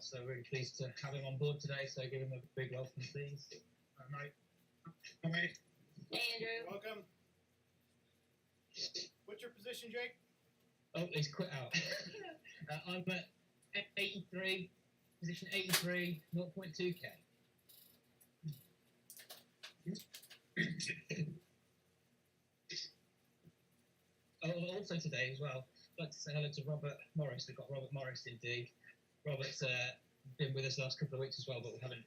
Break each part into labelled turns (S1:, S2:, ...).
S1: So really pleased to have him on board today. So give him a big welcome, please.
S2: Mate. Hi, mate.
S3: Hey, Andrew.
S2: Welcome. What's your position, Jake?
S1: Oh, he's quit out. I'm at 83, position 83, 0.2k. Also today as well, I'd like to say hello to Robert Morris. We've got Robert Morris in D. Robert's been with us the last couple of weeks as well, but we haven't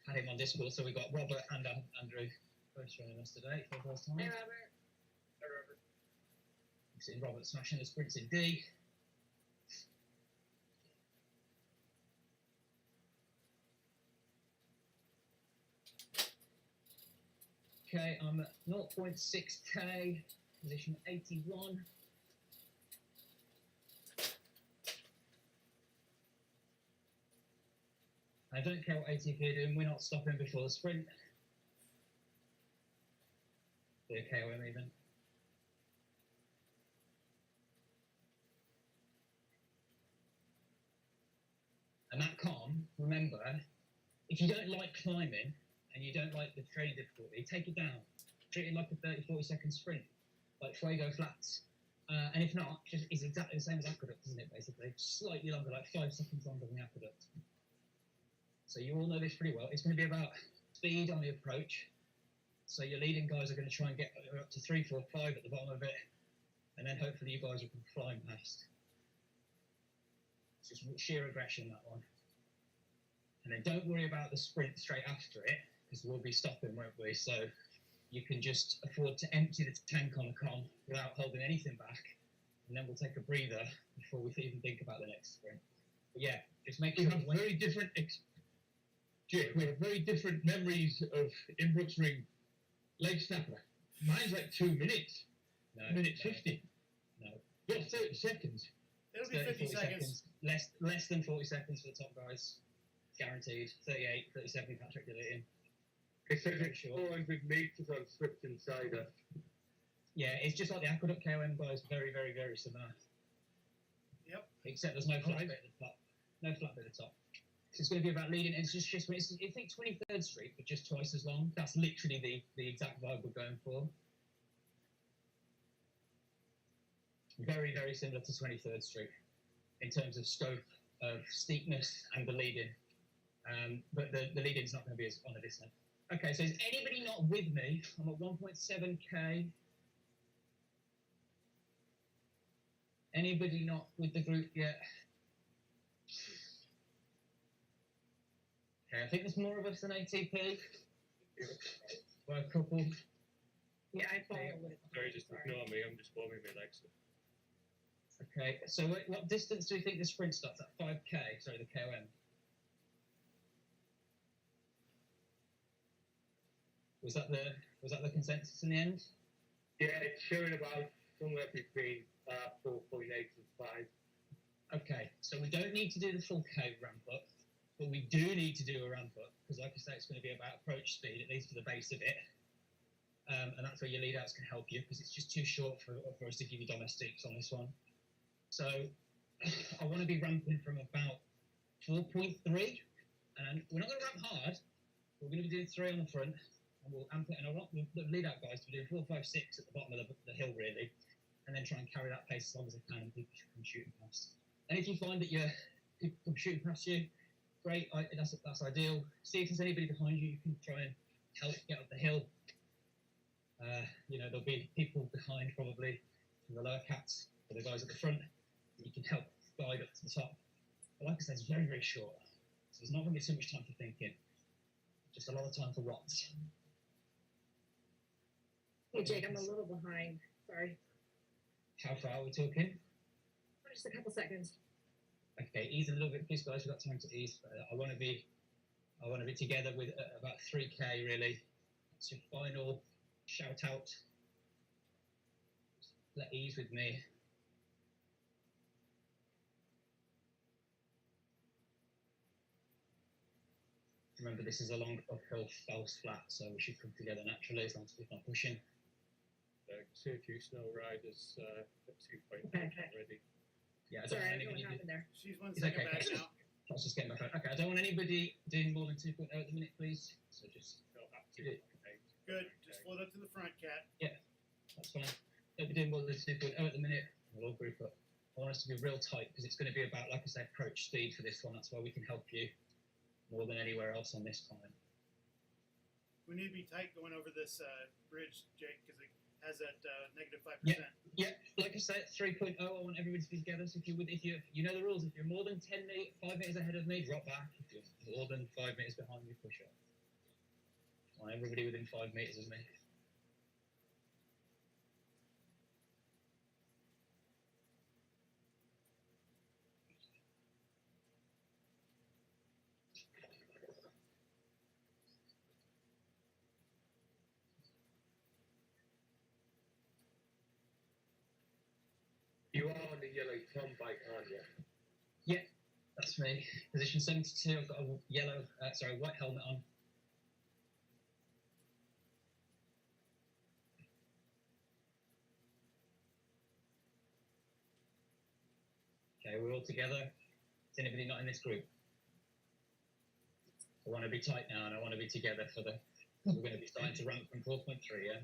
S1: had him on Discord. So we've got Robert and Andrew both joining us today for the first time.
S3: Hey, Robert.
S2: Hey, Robert.
S1: You've seen Robert smashing the sprints in D. Okay, I'm at 0.6k, position 81. I don't care what ATP are doing, we're not stopping before the sprint. The KOM even. And that calm, remember, if you don't like climbing and you don't like the training difficulty, take it down. Treat it like a 30-40 second sprint, like Fuego Flats. And if not, it's exactly the same as Aqueduct, isn't it, basically? Slightly longer, like 5 seconds longer than the Aqueduct. So you all know this pretty well. It's going to be about speed on the approach. So your leading guys are going to try and get up to 3, 4, 5 at the bottom of it. And then hopefully you guys will come flying past. It's just sheer aggression, that one. And then don't worry about the sprint straight after it, because we'll be stopping, won't we? So you can just afford to empty the tank on the com without holding anything back. And then we'll take a breather before we even think about the next sprint. But yeah, just make sure.
S4: We have very different, Jake, we have very different memories of Inbrooks Ring leg snapper. Mine's like 2 minutes.
S1: No,
S4: minute
S1: no,
S4: 50.
S1: No.
S4: You're 30 seconds.
S2: It'll be 50 seconds.
S1: Less than 40 seconds for the top guys. Guaranteed. 38, 37, Patrick deleting.
S4: It says
S1: Very
S4: it's
S1: short.
S4: 400 metres on Swift Insider.
S1: Yeah, it's just like the Aqueduct KOM guys, very, very, very similar.
S2: Yep.
S1: Except there's no flat
S4: Right.
S1: bit at the top. No flat bit at the top. So it's going to be about leading. It's just you think 23rd Street, but just twice as long. That's literally the exact vibe we're going for. Very, very similar to 23rd Street in terms of scope of steepness and the lead-in. But the lead-in's not going to be as on a descent. Okay, so is anybody not with me? I'm at 1.7k. Anybody not with the group yet? Okay, I think there's more of us than ATP. Well, a couple.
S3: Yeah, I follow with.
S4: Sorry, just ignore me. I'm just warming my legs up.
S1: Okay, so what distance do we think the sprint starts at? 5k, sorry, the KOM. Was that the consensus in the end?
S4: Yeah, it's showing about somewhere between 4.8 and 5.
S1: Okay, so we don't need to do the full K ramp up, but we do need to do a ramp up, because like I say, it's going to be about approach speed, at least for the base of it. And that's where your lead outs can help you, because it's just too short for us to give you domestics on this one. So I want to be ramping from about 4.3, and we're not going to ramp hard. We're going to be doing 3 on the front, and we'll amp it, and I want the lead out guys to be doing 4, 5, 6 at the bottom of the hill, really, and then try and carry that pace as long as they can, and people should come shooting past. And if you find that people come shooting past you, great, that's ideal. See if there's anybody behind you can try and help get up the hill. There'll be people behind probably from the lower cats, or the guys at the front. You can help guide up to the top. But like I said, it's very, very short. So there's not going to be too much time for thinking. Just a lot of time for what's.
S3: Hey, Jake, I'm a little behind. Sorry.
S1: How far are we talking?
S3: Just a couple seconds.
S1: Okay, ease a little bit, please, guys. We've got time to ease. I want to be together with about 3k, really. That's your final shout out. Let ease with me. Remember, this is a long uphill false flat, so we should come together naturally as long as we're not pushing.
S4: See a few snow riders at 2.9
S3: Okay.
S4: already.
S1: Yeah, I don't
S3: Sorry, I
S1: know
S3: don't know what
S1: anybody.
S3: happened there.
S2: She's 1
S1: It's
S2: second
S1: okay.
S2: back now.
S1: Let's just get back on. Okay, I don't want anybody doing more than 2.0 at the minute, please. So just
S5: Felt up to
S1: Yeah.
S5: okay.
S2: Good. Just float up to the front, Cat.
S1: that's fine. Don't be doing more than 2.0 at the minute. We'll all group up. I want us to be real tight because it's going to be about, like I said, approach speed for this one. That's why we can help you more than anywhere else on this climb.
S2: We need to be tight going over this bridge, Jake, because it has that negative 5%.
S1: Yeah, like I said, 3.0. I want everybody to be together. So if you know the rules. If you're more than 5 meters ahead of me, drop back. If you're more than 5 meters behind me, push up. I want everybody within 5 meters of me.
S5: You are on the yellow Tom bike, aren't you?
S1: That's me. Position 72. I've got a white helmet on. Okay, we're all together. Is anybody not in this group? I want to be tight now, and I want to be together for the. We're going to be starting to ramp from 4.3, yeah?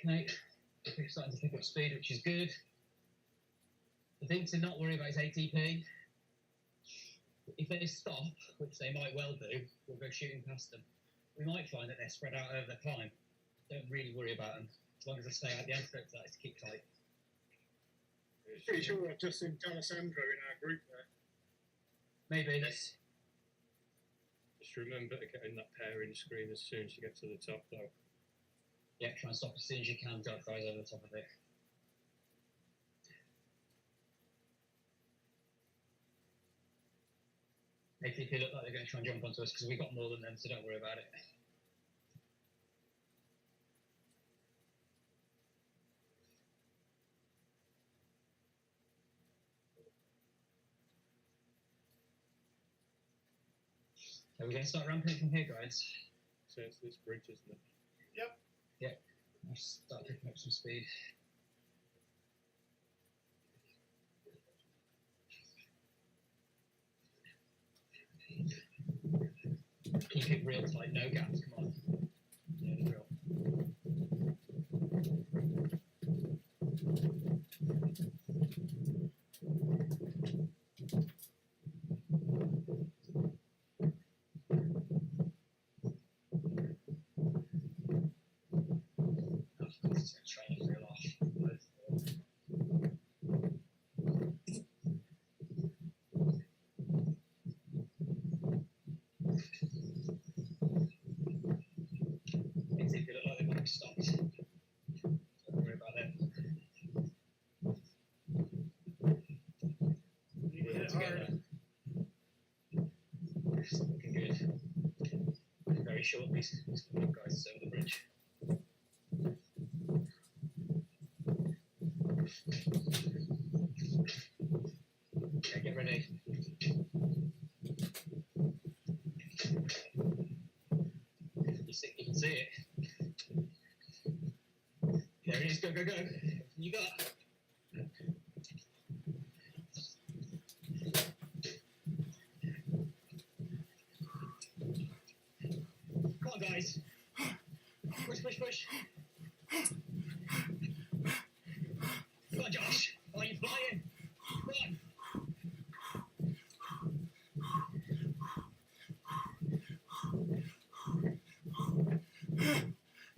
S1: Okay, we're starting to pick up speed, which is good. The thing to not worry about is ATP. If they stop, which they might well do, we'll go shooting past them. We might find that they're spread out over the climb. Don't really worry about them. As long as I stay out the antidote to that is to keep tight.
S6: Pretty sure I've just seen D'Alessandro in our group there.
S1: Maybe.
S5: Just remember to get in that pairing screen as soon as you get to the top, though.
S1: Yeah, try and stop as soon as you can. Dark guys over the top of it. ATP look like they're going to try and jump onto us because we've got more than them, so don't worry about it. So we're going to start ramping from here, guys.
S5: So it's this bridge, isn't it?
S1: I'll start picking up some speed. Keep it real tight, no gaps, come on. Yeah, the drill. Training real off. Makes it look like they're going to be stopped. Don't worry about it.
S2: We need to hit it hard.
S1: It's looking good. Very short, these guys over the bridge. Okay, get ready. You can see it. There it is, go, go, go. You got it. Come on, guys. Push, push, push. Come on, Josh. Are you flying? Come on.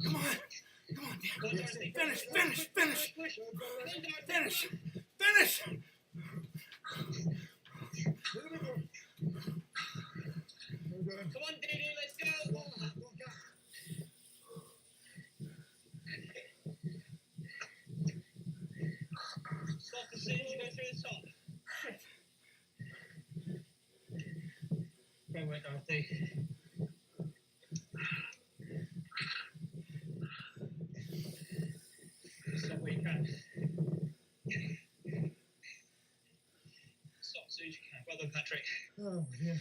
S2: Come on. Come on, Dan.
S1: Darcy.
S2: Finish, finish, finish.
S1: Push.
S2: Finish. Finish.
S1: Come on, Didi, let's go. Stop as soon as you go Stop. Great work, Dorothy. Stop where you can. Stop as soon as you can. Well done, Patrick.
S6: Oh, yeah.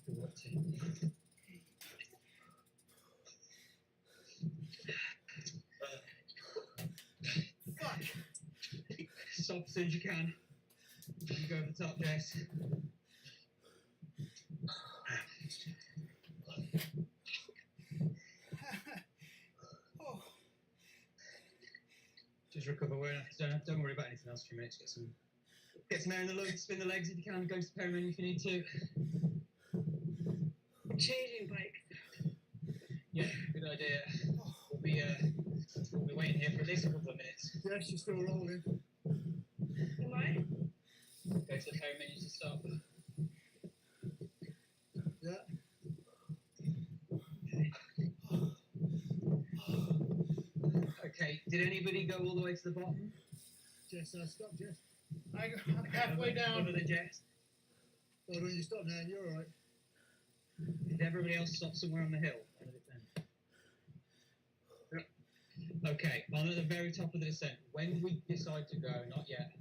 S1: Good work, team.
S2: Fuck.
S1: Stop as soon as you can. You go over the top, Jess.
S2: Oh.
S1: Just recover. Don't worry about anything else for a minute. Get some air in the lungs, spin the legs if you can, go to the perimeter if you need to.
S3: Changing bike.
S1: Yeah, good idea. We'll be waiting here for at least a couple of minutes.
S6: Yes, you're still rolling.
S3: Am I?
S1: Go to the perimeter to stop.
S6: Yeah.
S1: Okay, did anybody go all the way to the bottom?
S6: Jess, stop, Jess.
S2: I'm halfway down.
S1: Over the jet.
S6: Oh, no, you stop now. You're all right.
S1: Did everybody else stop somewhere on the hill? Yep. Okay, on at the very top of the descent. When we decide to go, not yet.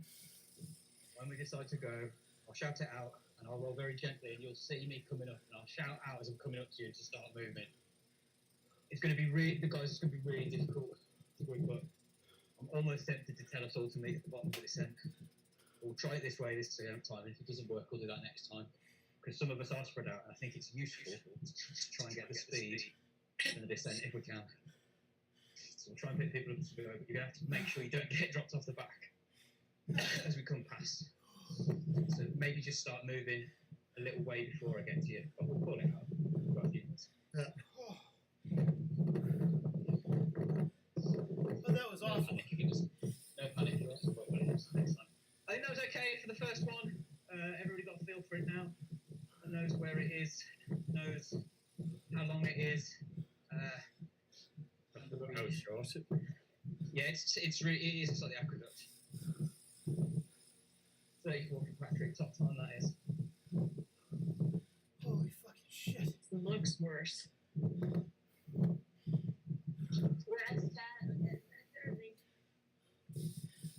S1: When we decide to go, I'll shout it out and I'll roll very gently and you'll see me coming up and I'll shout out as I'm coming up to you to start moving. It's going to be really, the guys, it's going to be really difficult to group up. I'm almost tempted to tell us all to meet at the bottom of the descent. We'll try it this way this time. If it doesn't work, we'll do that next time. Because some of us are spread out, and I think it's useful to try and get the speed in the descent if we can. So we'll try and pick people up as we go, but you're going to have to make sure you don't get dropped off the back as we come past. So maybe just start moving a little way before I get to you, but we'll call it out. We've got a few minutes.
S2: Oh, that was
S1: No
S2: awful.
S1: panic if it was. No panic if it was, but we'll do this next time. I think that was okay for the first one. Everybody got a feel for it now. And knows where it is, knows how long it is.
S5: How short it.
S1: Yeah, it is like the aqueduct. 34 for Patrick, top time that is.
S2: Holy fucking shit.
S3: Looks worse.
S7: We're at stat and early.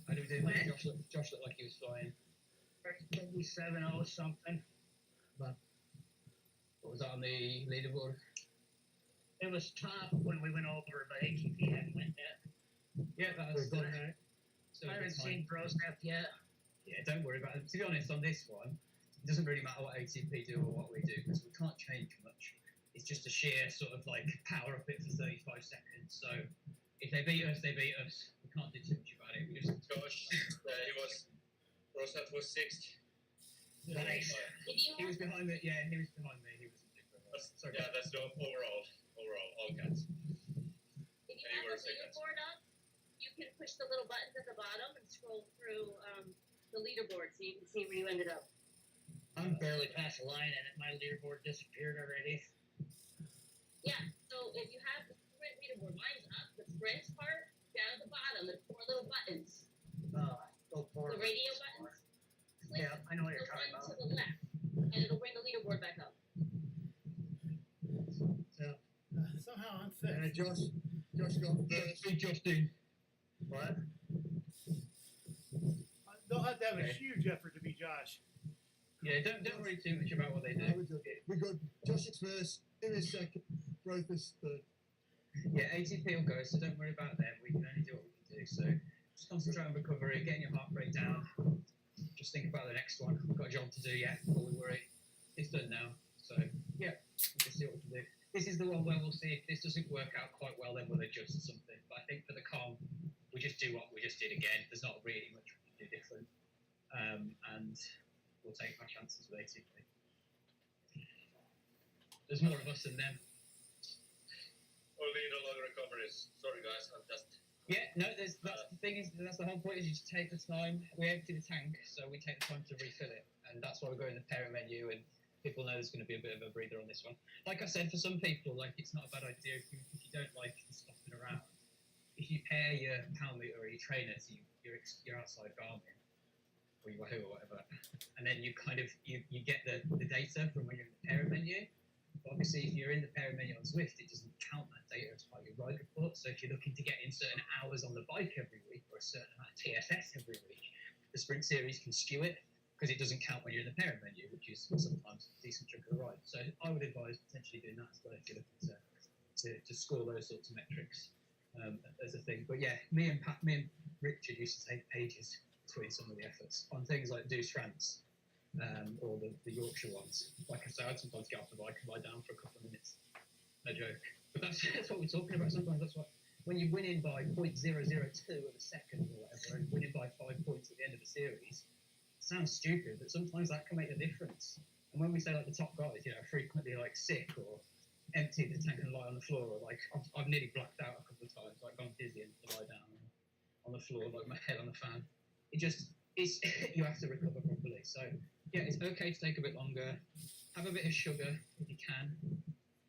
S1: I do think Josh looked like he was flying.
S6: 27 something.
S1: What was that on the leaderboard?
S6: It was top when we went over, but ATP hadn't went yet.
S1: Yeah, that was
S6: We've done that.
S1: still
S6: I
S1: a good
S6: haven't
S1: time.
S6: seen Brosnap yet.
S1: Yeah, don't worry about it. To be honest, on this one, it doesn't really matter what ATP do or what we do because we can't change much. It's just a sheer sort of like power up it for 35 seconds. So if they beat us, they beat us. We can't do too much about it. We just
S5: Josh, Rosat was sixth.
S1: Nice.
S7: If you
S1: He was behind me. Yeah, he was behind me. He was different. Sorry.
S5: Yeah, that's the overall, all cats.
S7: If you
S5: And you
S7: have
S5: were
S7: the
S5: second.
S7: leaderboard up, you can push the little buttons at the bottom and scroll through the leaderboard so you can see where you ended up.
S6: I'm barely past the line and my leaderboard disappeared already.
S7: Yeah, so if you have the sprint leaderboard, mine's up, the sprint part, down at the bottom, there's 4 little buttons.
S6: Go forward.
S7: The radio buttons. Click
S6: Yeah, I know what
S7: the
S6: you're talking
S7: one
S6: about.
S7: to the left, and it'll bring the leaderboard back up.
S2: Somehow I'm
S6: Yeah,
S2: fixed.
S6: Josh got first.
S4: See Justin.
S6: What?
S2: They'll have to have a
S1: Okay.
S2: huge effort to be Josh.
S1: Yeah, don't worry too much about what they
S6: No,
S1: do.
S6: we got Josh is first, Tim is second, Rothus third.
S1: Yeah, ATP will go, so don't worry about them. We can only do what we can do. So just concentrate on recovery, getting your heart rate down. Just think about the next one. We've got a job to do yet before we worry. It's done now. So yeah, we'll just see what we can do. This is the one where we'll see if this doesn't work out quite well, then we'll adjust something. But I think for the com, we just do what we just did again. There's not really much we can do different. And we'll take our chances with ATP. There's more of us than them.
S5: We'll need a lot of recoveries. Sorry guys, I'm just
S1: Yeah, no, that's the thing is that's the whole point is you just take the time. We empty the tank, so we take the time to refill it, and that's why we go in the parent menu and people know there's going to be a bit of a breather on this one. Like I said, for some people, like it's not a bad idea if you don't like the stopping around. If you pair your pound meter or your trainer to your outside Garmin or your Wahoo or whatever, and then you kind of you get the data from when you're in the parent menu. But obviously, if you're in the parent menu on Zwift, it doesn't count that data as part of your ride report. So if you're looking to get in certain hours on the bike every week or a certain amount of TSS every week, the sprint series can skew it because it doesn't count when you're in the parent menu, which is sometimes a decent chunk of the ride. So I would advise potentially doing that as well if you're looking to score those sorts of metrics as a thing. But yeah, me and Richard used to take ages between some of the efforts on things like Deuce France. Or the Yorkshire ones. Like I said, I'd sometimes get off the bike and lie down for a couple of minutes. No joke. But that's what we're talking about. Sometimes that's what, when you win in by 0.002 of a second or whatever, and winning by 5 points at the end of the series, it sounds stupid, but sometimes that can make a difference. And when we say like the top guys, you know, frequently like sick or empty the tank and lie on the floor, or like I've nearly blacked out a couple of times, like gone dizzy and lie down on the floor, like my head on the fan. It just is. You have to recover properly. So. Yeah, it's okay to take a bit longer. Have a bit of sugar if you can.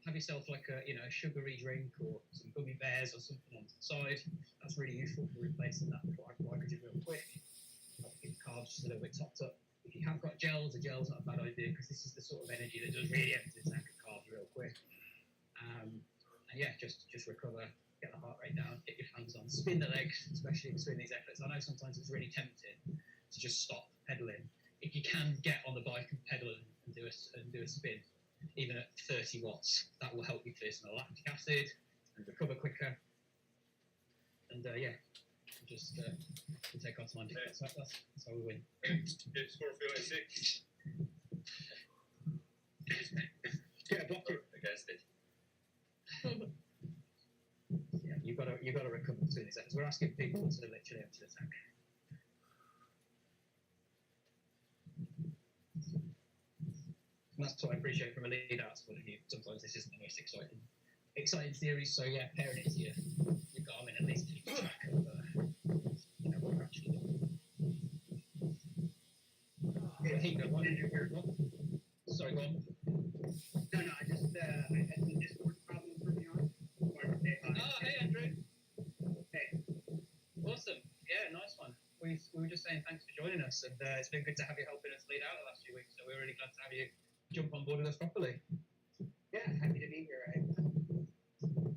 S1: Have yourself like a sugary drink or some gummy bears or something on the side. That's really useful for replacing that glycogen real quick. Keep the carbs just a little bit topped up. If you have got gels, a gel's not a bad idea because this is the sort of energy that does really empty the tank of carbs real quick. And yeah, just recover, get the heart rate down, get your hands on, spin the legs, especially between these efforts. I know sometimes it's really tempting to just stop pedaling. If you can get on the bike and pedal and do a spin, even at 30 watts, that will help you clear some lactic acid and recover quicker. And just take our time. That's how we win.
S5: It's for feeling sick.
S6: Get a bucket.
S5: Against it.
S1: Yeah, you've got to recover between these efforts. We're asking people to literally empty the tank. And that's what I appreciate from a lead out's point of view. Sometimes this isn't the most exciting series, so yeah, pairing it to your Garmin at least keeps track of what you're actually doing. Yeah, Higo, why did you hear what? Sorry, go on.
S8: No, I just I had some Discord problems for me on.
S1: Oh, hey Andrew.
S8: Hey.
S1: Awesome. Yeah, nice one. We were just saying thanks for joining us, and it's been good to have you helping us lead out the last few weeks. So we're really glad to have you jump on board with us properly.
S8: Yeah, happy to be here.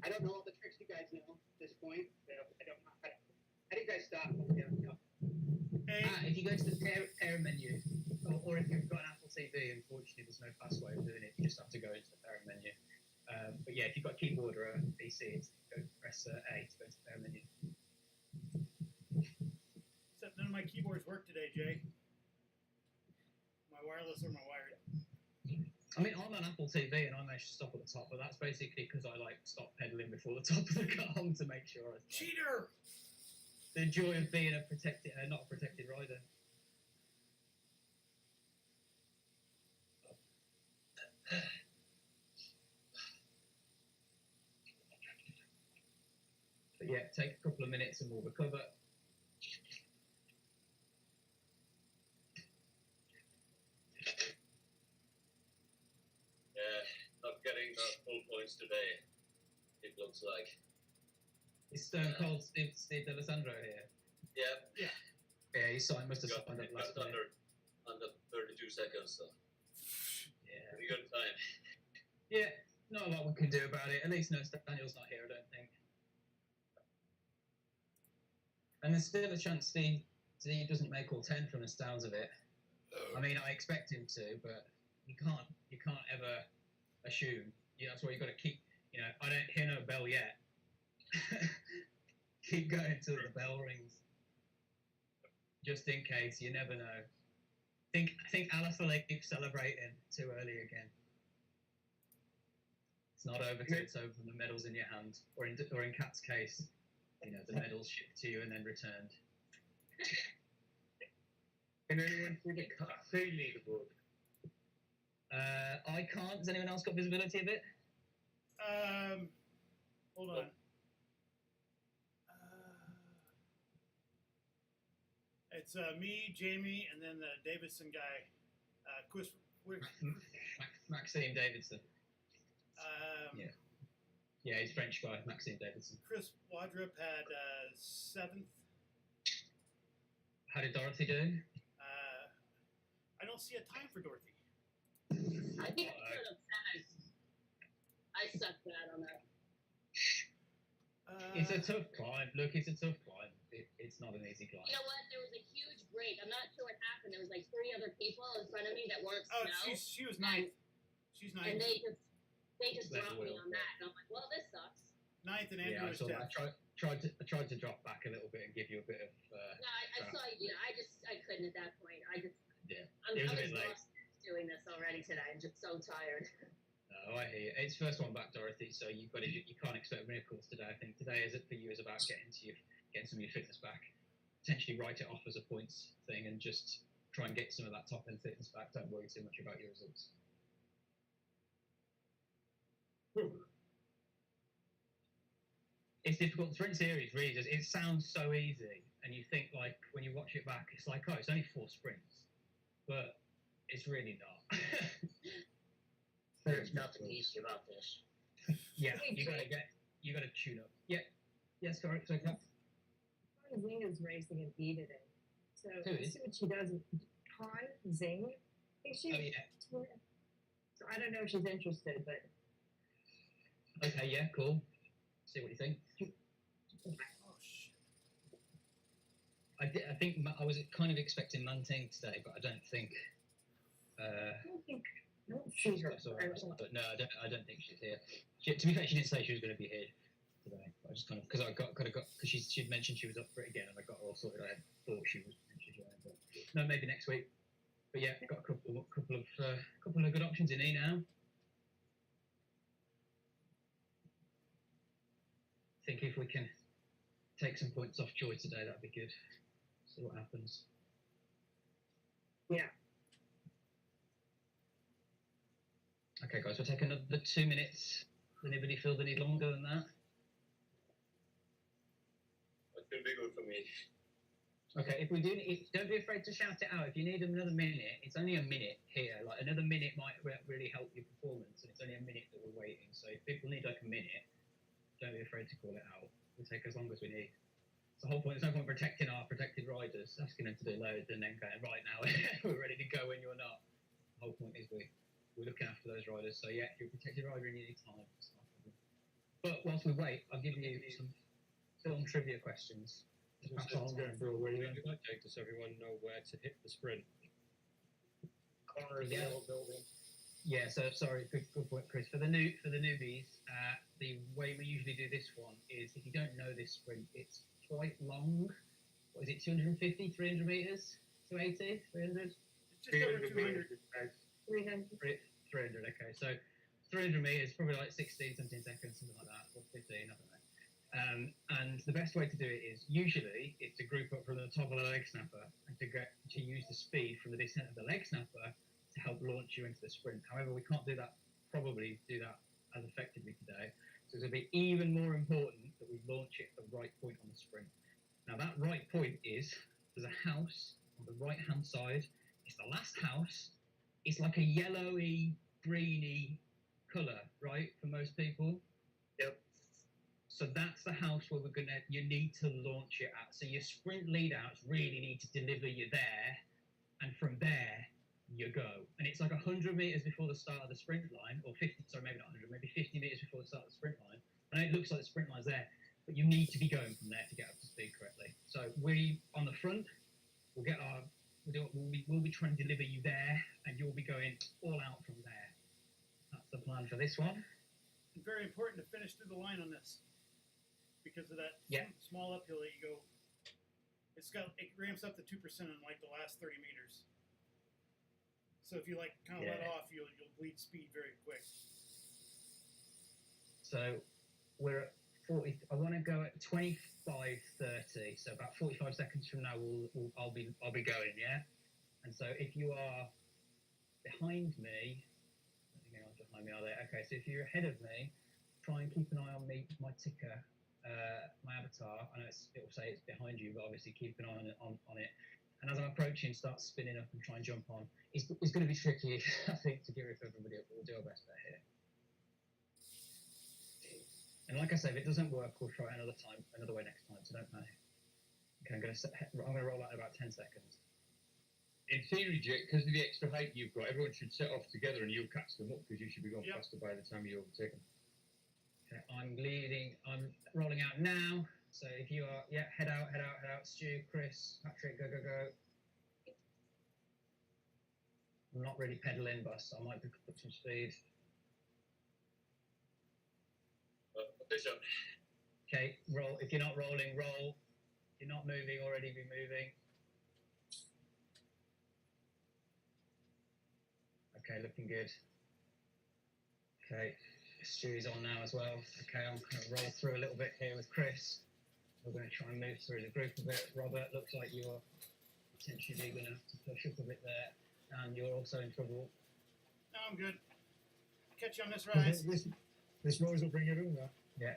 S8: I don't know all the tricks you guys know at this point. I don't know. How do you guys stop?
S2: Hey,
S1: If you go to the parent menu, or if you've got an Apple TV, unfortunately there's no fast way of doing it. You just have to go into the parent menu. But yeah, if you've got a keyboard or a PC, press A to go to the parent menu.
S2: except none of my keyboards work today, Jay. My wireless or my wired.
S1: I mean, I'm on Apple TV and I managed to stop at the top, but that's basically because I stop pedaling before the top of the car to make sure I stop.
S2: Cheater!
S1: The joy of being not a protected rider. But yeah, take a couple of minutes and we'll recover.
S5: Not getting the full points today, it looks like.
S1: Is Stone Cold Steve D'Alessandro here?
S5: Yeah.
S1: Yeah, he must have signed up last night.
S5: Under 32 seconds, so
S1: Yeah.
S5: pretty good time.
S1: Yeah, not a lot we can do about it. At least Daniel's not here, I don't think. And there's still a chance Steve doesn't make all 10 from the sounds of it. I mean, I expect him to, but you can't ever assume. That's why you've got to keep. I don't hear no bell yet. Keep going till the bell rings, just in case. You never know. I think Alaphilippe celebrating too early again. It's not over till it's over and the medal's in your hand, or in Kat's case, the medal's shipped to you and then returned.
S6: Can anyone see the cafe leaderboard?
S1: I can't. Has anyone else got visibility of it?
S2: Hold on. It's me, Jamie, and then the Davidson guy, Chris We're,
S1: Maxime Davidson.
S2: um,
S1: Yeah, he's a French guy, Maxime Davidson.
S2: Chris Wadrup had 7th.
S1: How did Dorothy do?
S2: I don't see a time for Dorothy.
S7: I think I could have seven. I sucked bad on that.
S1: It's a tough climb. Look, it's a tough climb. It's not an easy climb.
S7: You know what? There was a huge break. I'm not sure what happened. There was like 3 other people in front of me that weren't
S2: Oh,
S7: snow,
S2: she was 9th. She's 9th.
S7: and they just
S1: Let
S7: dropped
S1: the
S7: me
S1: wheel
S7: on that. And I'm like, well, this sucks.
S2: 9th and
S1: Yeah,
S2: Andrew
S1: I
S2: was
S1: saw that.
S2: 10th.
S1: I tried to drop back a little bit and give you a bit of.
S7: No, I saw you. I couldn't at that point.
S1: Yeah,
S7: I'm
S1: it was a bit late.
S7: exhausted doing this already today. I'm just so tired.
S1: No, I hear you. It's first one back, Dorothy. So you can't expect miracles today. I think today for you is about getting some of your fitness back. Potentially write it off as a points thing and just try and get some of that top end fitness back. Don't worry too much about your results. It's difficult. The sprint series really does. It sounds so easy, and you think like when you watch it back, it's like, oh, it's only 4 sprints, but it's really not.
S7: There's nothing easy about this.
S1: Yeah, you gotta tune up. Yeah, yes, correct. So,
S3: Zing is racing in E today. So
S1: Who
S3: let's
S1: is?
S3: see what she does. Han Zing. I think she.
S1: oh yeah.
S3: So I don't know if she's interested, but
S1: Okay, yeah, cool. See what you think.
S2: Oh, shit.
S1: I think I was kind of expecting Manting today, but I don't think.
S3: I don't see her.
S1: That's all right. But no, I don't think she's here. To be fair, she didn't say she was going to be here today. I just kind of because she'd mentioned she was up for it again, and I got her all sorted. I thought she was potentially joining, but no, maybe next week. But yeah, got a couple of good options in here now. Think if we can take some points off Joy today, that'd be good. See what happens.
S3: Yeah.
S1: Okay, guys, we'll take another 2 minutes. Does anybody feel they need longer than that?
S5: It will be good for me.
S1: Okay, don't be afraid to shout it out. If you need another minute, it's only a minute here. Like another minute might really help your performance, and it's only a minute that we're waiting. So if people need like a minute, don't be afraid to call it out. We'll take as long as we need. It's the whole point. There's no point protecting our protected riders, asking them to do loads, and then going right now we're ready to go when you're not. The whole point is we're looking after those riders. So yeah, if you're a protected rider and you need time, it's not a problem. But whilst we wait, I'll give you some film trivia questions.
S6: That's what I'm going for a wee then. Jake, does everyone know where to hit the sprint?
S8: Corner of the
S1: Yeah.
S8: old building.
S1: Yeah, so sorry, good point, Chris. For the newbies, the way we usually do this one is if you don't know this sprint, it's quite long. What is it, 250, 300 meters? 280, 300?
S2: It's just over 200.
S3: 300.
S1: 300, okay. So 300 meters, probably like 16, 17 seconds, something like that, or 15, I don't know. And the best way to do it is usually to group up from the top of the leg snapper and to use the speed from the descent of the leg snapper to help launch you into the sprint. However, we can't do that as effectively today. So it's going to be even more important that we launch it at the right point on the sprint. Now that right point is there's a house on the right hand side. It's the last house. It's like a yellowy, greeny colour, right, for most people.
S8: Yep.
S1: So that's the house where you need to launch it at. So your sprint lead outs really need to deliver you there, and from there you go. And it's like 100 meters before the start of the sprint line, or 50, sorry, maybe not 100, maybe 50 meters before the start of the sprint line. I know it looks like the sprint line's there, but you need to be going from there to get up to speed correctly. So we, on the front, we'll be trying to deliver you there, and you'll be going all out from there. That's the plan for this one.
S2: And very important to finish through the line on this. Because of that
S1: Yeah.
S2: small uphill that you go, it ramps up to 2% in like the last 30 meters. So if you like kind of let
S1: Yeah.
S2: off, you'll bleed speed very quick.
S1: So we're at 40. I want to go at 25:30. So about 45 seconds from now, I'll be going. Yeah. And so if you are behind me, behind me are they? Okay. So if you're ahead of me, try and keep an eye on my ticker, my avatar. I know it'll say it's behind you, but obviously keep an eye on it And as I'm approaching, start spinning up and try and jump on. It's going to be tricky, I think, to give it to everybody, but we'll do our best there here. And like I say, if it doesn't work, we'll try it another way next time, so don't panic. Okay, I'm going to roll out in about 10 seconds.
S4: In theory, Jake, because of the extra height you've got, everyone should set off together and you'll catch them up because you should be going faster by the time you overtake them.
S1: Okay, I'm rolling out now. So if you are, head out. Stu, Chris, Patrick, go. I'm not really pedaling, but I might pick up some speed.
S5: Attention.
S1: Okay, roll. If you're not rolling, roll. If you're not moving, already be moving. Okay, looking good. Okay, Stu's on now as well. Okay, I'm going to roll through a little bit here with Chris. We're going to try and move through the group a bit. Robert, looks like you're potentially going to have to push up a bit there. And you're also in trouble.
S2: No, I'm good. Catch you on this rise.
S6: This rise will bring everyone up.
S1: Yeah.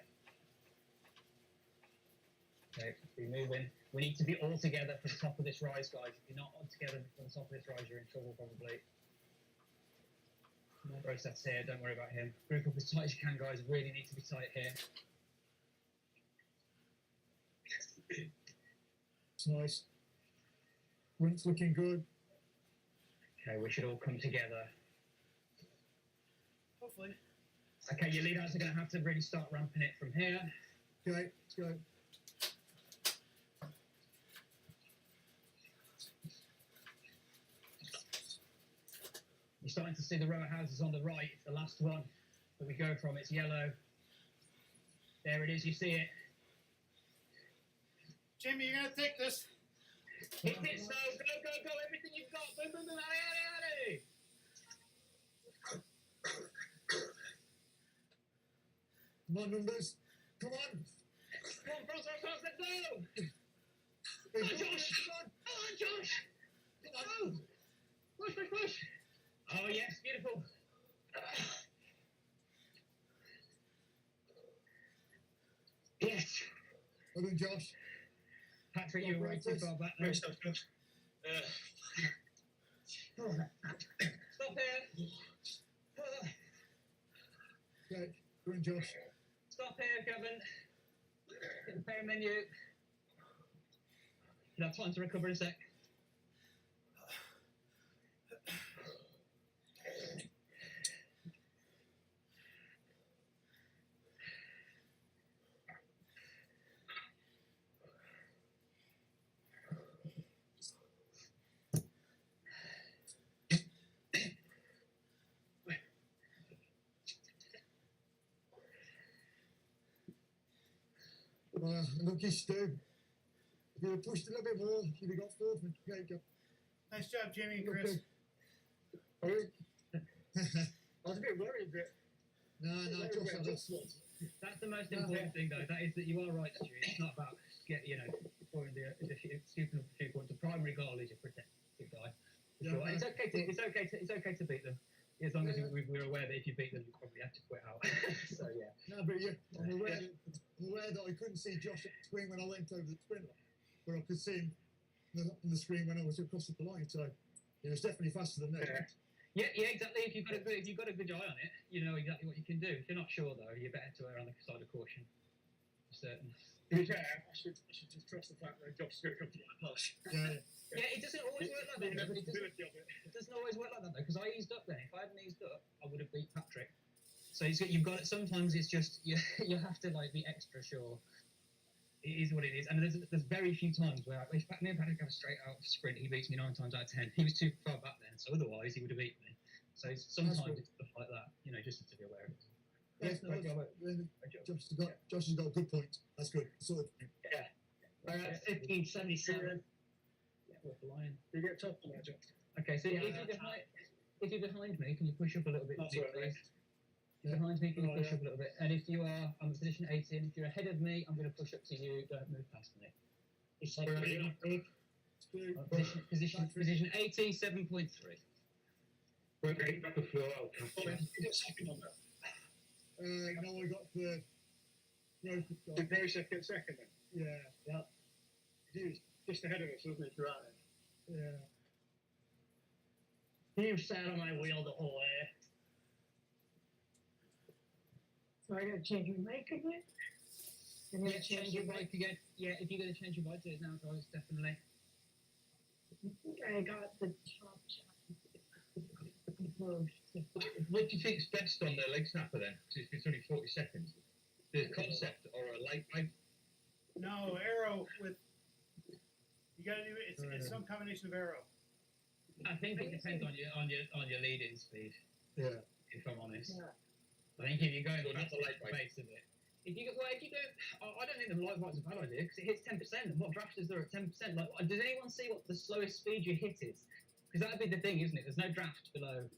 S1: Okay, be moving. We need to be all together for the top of this rise, guys. If you're not all together for the top of this rise, you're in trouble probably. My process here, don't worry about him. Group up as tight as you can, guys. Really need to be tight here.
S6: It's nice. Sprint's looking good.
S1: Okay, we should all come together.
S2: Hopefully.
S1: Okay, your leaders are going to have to really start ramping it from here.
S6: Okay, let's go.
S1: You're starting to see the row of houses on the right. It's the last one that we go from. It's yellow. There it is. You see it.
S2: Jimmy, you're going to take this.
S1: Hit it, so go. Everything you've got. Boom. Alley.
S6: Come on, numbers. Come on.
S1: Come on, let's go.
S6: Hey,
S1: Come on, Josh. Come on, Josh. Come on. Push. Oh, yes, beautiful. Yes.
S6: Well done, Josh.
S1: Patrick, you were way too far back there.
S5: Stop
S1: Stop here.
S6: Okay, go on, Josh.
S1: Stop here, Kevin. Get the player menu. You have time to recover in a sec.
S6: Lucky Stu. If you had pushed a little bit more, you'd have got fourth. Okay, go.
S2: Nice job, Jimmy and Chris.
S6: Okay. I was a bit worried, but no, Josh,
S1: That's the most important thing, though. That is that you are right, Stu. It's not about scoring the stupid few points. The primary goal is to protect the guy.
S6: Yeah,
S1: It's okay to beat them. As long as we're aware that if you beat them, you probably have to quit out. So yeah.
S6: No, but yeah, I'm aware that I couldn't see Josh at the screen when I went over the sprint line, but I could see him on the screen when I was across the line. So it was definitely faster than me.
S1: Yeah, exactly. If you've got a good eye on it, you know exactly what you can do. If you're not sure though, you're better to err on the side of caution. For certain.
S6: Yeah, I should just trust the fact that Josh is going to come to my pass.
S1: Yeah, it doesn't always work like that. It doesn't always work like that though, because I eased up then. If I hadn't eased up, I would have beat Patrick. So you've got it. Sometimes it's just you have to like be extra sure. It is what it is, and there's very few times where if me and Patrick have a straight out sprint, he beats me 9 times out of 10. He was too far back then, so otherwise he would have beaten me. So sometimes it's stuff like that, just to be aware of it.
S6: Yes, no, Josh has got a good point. That's good. Sort of.
S1: Yeah. 1577. Yeah, worth the line.
S6: You get top on that, Josh.
S1: Okay, so if you're behind me, can you push up a little bit,
S6: That's
S1: please?
S6: right.
S1: If you're behind me, can you push up a little bit? And if you are, I'm in position 18. If you're ahead of me, I'm going to push up to you. Don't move past me. It's like position 80, 7.3.
S4: Okay, back to floor. I'll come.
S6: You get second on that. No, I got third. The very second then? Yeah. He was just ahead of us, wasn't he, throughout it? Yeah.
S1: You've sat on my wheel the whole way.
S3: So I gotta change my mic again? And then
S1: Yeah, change your bike again. Yeah, if you're going to change your bike to it now, guys, definitely.
S3: I think I got the top shot.
S4: What do you think's best on the leg snapper then? 'Cause it's only 40 seconds. The concept or a late bike?
S2: No, arrow with. You gotta do it. It's some combination of arrow.
S1: I think it depends on your lead-in speed.
S6: Yeah.
S1: If I'm honest,
S3: Yeah.
S1: I think if you're going
S4: So not
S1: fast
S4: the
S1: at
S4: light
S1: the
S4: bike.
S1: pace of it, if you go, I don't think the light bike's a bad idea because it hits 10%. And what drafters are at 10%? Like, does anyone see what the slowest speed you hit is? Because that'd be the thing, isn't it? There's no draft below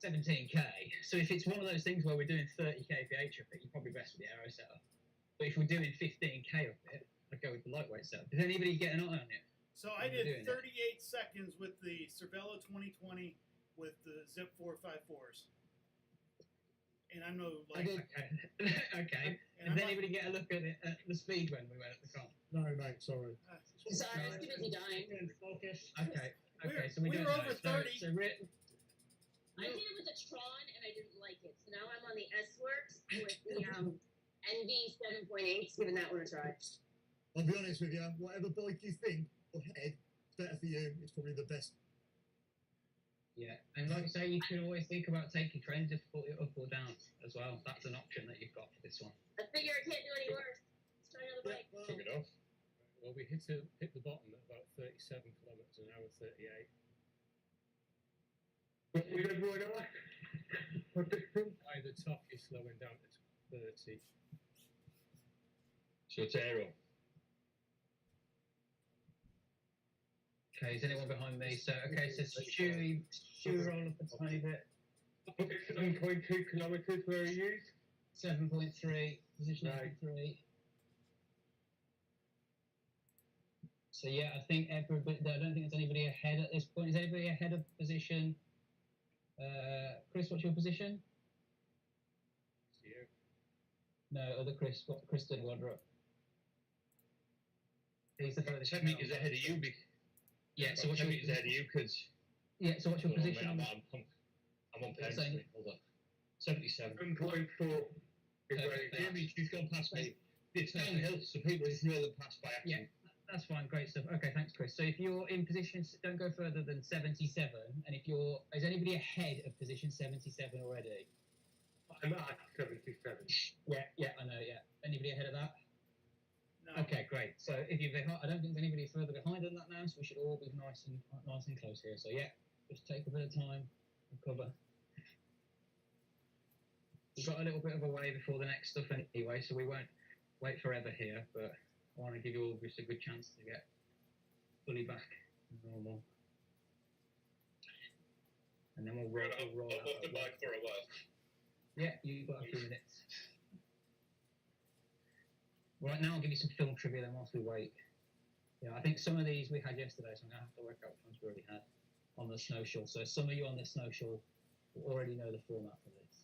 S1: 17k. So if it's one of those things where we're doing 30 kph of it, you're probably best with the aero setup. But if we're doing 15k of it, I'd go with the lightweight setup. Does anybody get an eye on it?
S2: So I
S1: What are you
S2: did
S1: doing?
S2: 38 seconds with the Cervelo 2020 with the Zip 454s. And I'm no
S1: I
S2: like.
S1: did. Okay.
S2: And
S1: And
S2: I'm
S1: did
S2: not,
S1: anybody get a look at it at the speed when we went at the con?
S6: No, mate, sorry.
S7: Sorry, I was too busy dying.
S1: Focus. Okay.
S2: We were-
S1: Okay. So we
S2: we
S1: don't
S2: were
S1: know.
S2: over
S1: So-
S2: 30.
S1: So, re-
S7: I did it with the Tron and I didn't like it. So now I'm on the S-Works with the NV 7.8, giving that one a try.
S6: I'll be honest with you, whatever bike you think or head is better for you, it's probably the best.
S1: Yeah, and like I say, you can always think about taking training difficulty up or down as well. That's an option that you've got for this one.
S7: I figure I can't do any worse. Let's try another bike.
S6: well,
S4: Took it off.
S9: Well, we hit the bottom at about 37 kilometres an hour, 38.
S4: We don't ride off. What distance?
S9: By the top, you're slowing down to 30.
S4: So it's aero.
S1: Okay, is anyone behind me? So, okay, so Stewie roll up a tiny bit.
S4: 7.2 kilometres where are you?
S1: 7.3, position
S4: Right.
S1: 3. So yeah, I think everybody. I don't think there's anybody ahead at this point. Is anybody ahead of position? Chris, what's your position?
S9: So you
S1: No, other Chris. What Chris did wander up. He's the furthest
S4: 10 metres ahead of you.
S1: Yeah. So what's
S4: 10
S1: your
S4: metres ahead of you because
S1: Yeah. So what's your position?
S4: I'm on
S1: You're
S4: pen
S1: saying-
S4: street. Hold on. 77. 7.4 is where
S1: Okay.
S4: Jamie's just gone past me. It's downhill, so people just roll them past by
S1: Yeah.
S4: accident.
S1: That's fine, great stuff. Okay, thanks, Chris. So if you're in position, don't go further than 77. And if is anybody ahead of position 77 already?
S4: I'm at 77.
S1: Yeah, I know. Yeah, anybody ahead of that?
S2: no.
S1: Okay, great. So if you're behind, I don't think there's anybody further behind than that now. So we should all be nice and close here. So yeah, just take a bit of time and cover. We've got a little bit of a way before the next stuff anyway, so we won't wait forever here. But I want to give you all just a good chance to get fully back to normal. And then we'll roll,
S5: I'm
S1: we'll roll
S5: off the
S1: out.
S5: bike for a while.
S1: Yeah, you've got a few minutes. Right now, I'll give you some film trivia then whilst we wait. Yeah, I think some of these we had yesterday, so I'm going to have to work out which ones we already had on the snowshoe. So some of you on the snowshoe already know the format for this.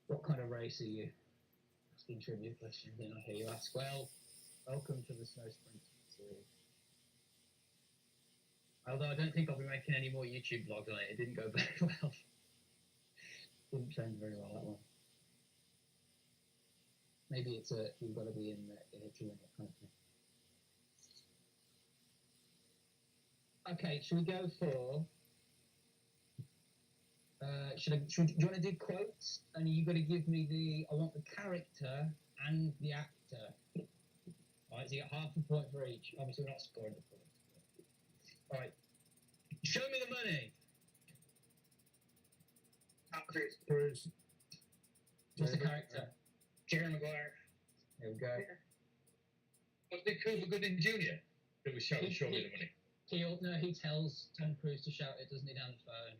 S1: What kind of race are you? Asking trivia questions, then I hear you ask, well, welcome to the Snow Sprint series. Although I don't think I'll be making any more YouTube vlogs on it. It didn't go very well. Didn't trend very well, that one. Maybe it's you've got to be in a to win it kind of thing. Okay, should we go for? Do you want to do quotes? And you've got to give me I want the character and the actor. Alright, so you got half a point for each. Obviously, we're not scoring the points. Alright. Show me the money.
S6: Bruce.
S1: What's the character? Jerry Maguire. There we go.
S4: Wasn't it Cuba Gooding Jr. that was shouting, show me the money?
S1: He tells Tom Cruise to shout it, doesn't he, down the phone?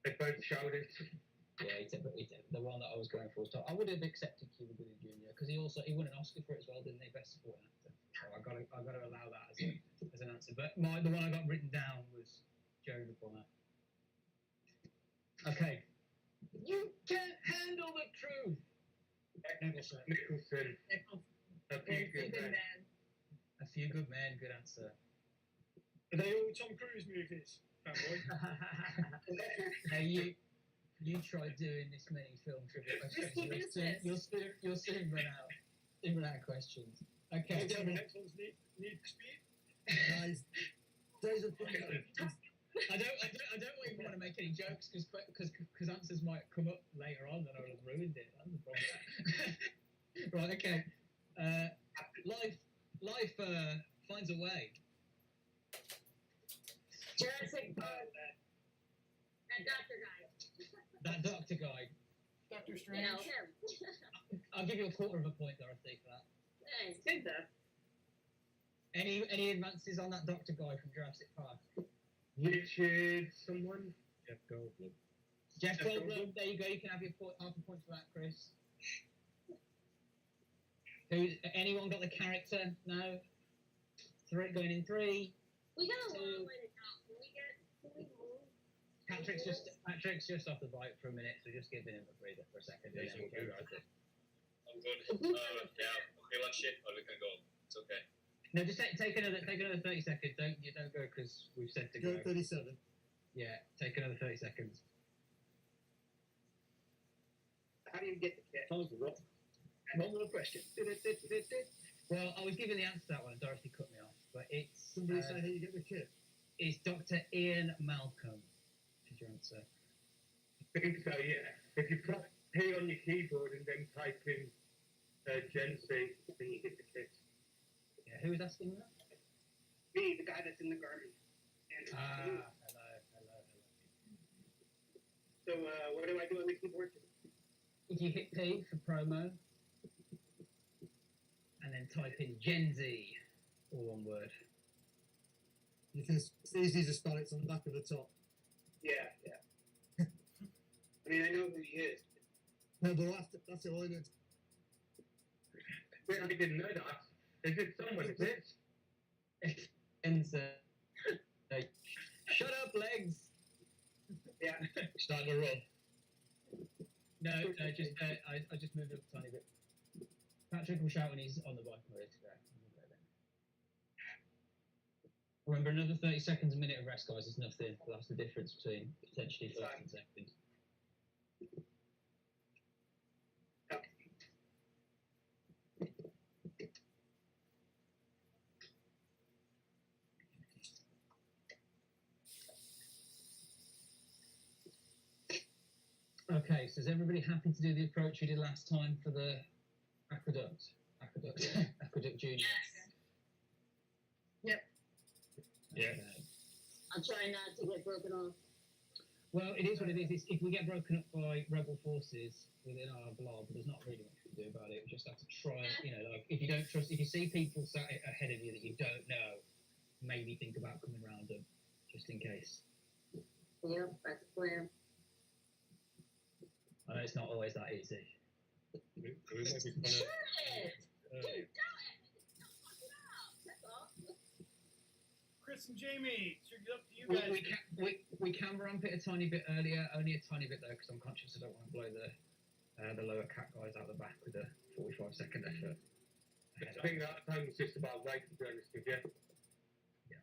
S4: They both shouted.
S1: Yeah, the one that I was going for was Tom. I would have accepted Cuba Gooding Jr. because he won an Oscar for it as well, didn't he? Best supporting actor. So I got to allow that as an answer. But the one I got written down was Jerry Maguire. Okay. You can't handle the truth.
S4: Nicholson. A few good men.
S1: A A Few Good Men, good answer.
S10: Are they all Tom Cruise movies, fanboy?
S1: Now you try doing this many film trivia questions. You'll soon run out. Soon run out of questions. Okay.
S10: The next one's Need for Speed.
S6: Guys, days of
S1: I don't even want to make any jokes because answers might come up later on and I'll have ruined it. That's the problem. Right. Okay. Life finds a way.
S7: Jurassic Park. That doctor guy.
S1: That doctor guy.
S2: Doctor
S7: You
S2: Strange.
S7: know him.
S1: I'll give you a quarter of a point, Dorothy, for that.
S7: Thanks. Good though.
S1: Any advances on that doctor guy from Jurassic Park?
S4: Richard, someone?
S9: Jeff Goldblum.
S1: Jeff
S4: Jeff
S1: Goldblum.
S4: Goldblum.
S1: There you go. You can have your half a point for that, Chris. Who? Anyone got the character? No. Three going in three.
S7: We got a
S1: So-
S7: long way to go. Can we move?
S1: Patrick's just off the bike for a minute, so just giving him a breather for a second.
S9: Yeah,
S1: and then we'll go
S9: okay.
S1: right in.
S5: I'm good. Yeah, okay, one shit, or we can go. It's okay.
S1: No, just take another 30 seconds. Don't go because we've said to
S6: Go
S1: go.
S6: 37.
S1: Yeah, take another 30 seconds.
S8: How do you get the kit?
S4: One more question.
S1: Well, I was giving the answer to that one, and Dorothy cut me off. But it's
S6: Somebody say how you get the kit.
S1: it's Dr. Ian Malcolm. Is your answer?
S4: I think so, yeah. If you press P on your keyboard and then type in Gen Z, then you get the kit.
S1: Yeah. Who was asking that?
S8: Me, the guy that's in the garden. And
S1: Hello.
S8: so, what do I do on the keyboard?
S1: If you hit P for promo, and then type in Gen Z, all one word.
S6: You can, it's easy to spell it. It's on the back of the top.
S8: Yeah. I mean, I know who he is.
S6: No, but that's it. All I did.
S4: Wait, I didn't know that. Is it someone, is it?
S1: Enter. Shut up, legs.
S8: Yeah.
S4: Starting to run.
S1: No, just I just moved up a tiny bit. Patrick will shout when he's on the bike and ready to go. Remember, another 30 seconds, a minute of rest, guys, is nothing. That's the difference between potentially first and second. Okay, so is everybody happy to do the approach we did last time for the aqueduct junior?
S7: Yes.
S4: Yeah.
S1: Okay.
S7: I'll try not to get broken off.
S1: Well, it is what it is. If we get broken up by rebel forces within our blob, there's not really much we can do about it. We just have to try. Like if you don't trust, if you see people sat ahead of you that you don't know, maybe think about coming around them, just in case.
S7: Yep, that's the plan.
S1: I know it's not always that easy.
S9: We might be trying
S7: Sure
S9: to,
S7: it is. Dude, do it. Don't fuck it up. That's all.
S2: Chris and Jamie, it's up to you
S1: We,
S2: guys.
S1: we can ramp it a tiny bit earlier, only a tiny bit though, because I'm conscious I don't want to blow the lower cat guys out the back with a 45-second effort.
S4: I think that time was just about right, to be honest with you.
S1: Yeah.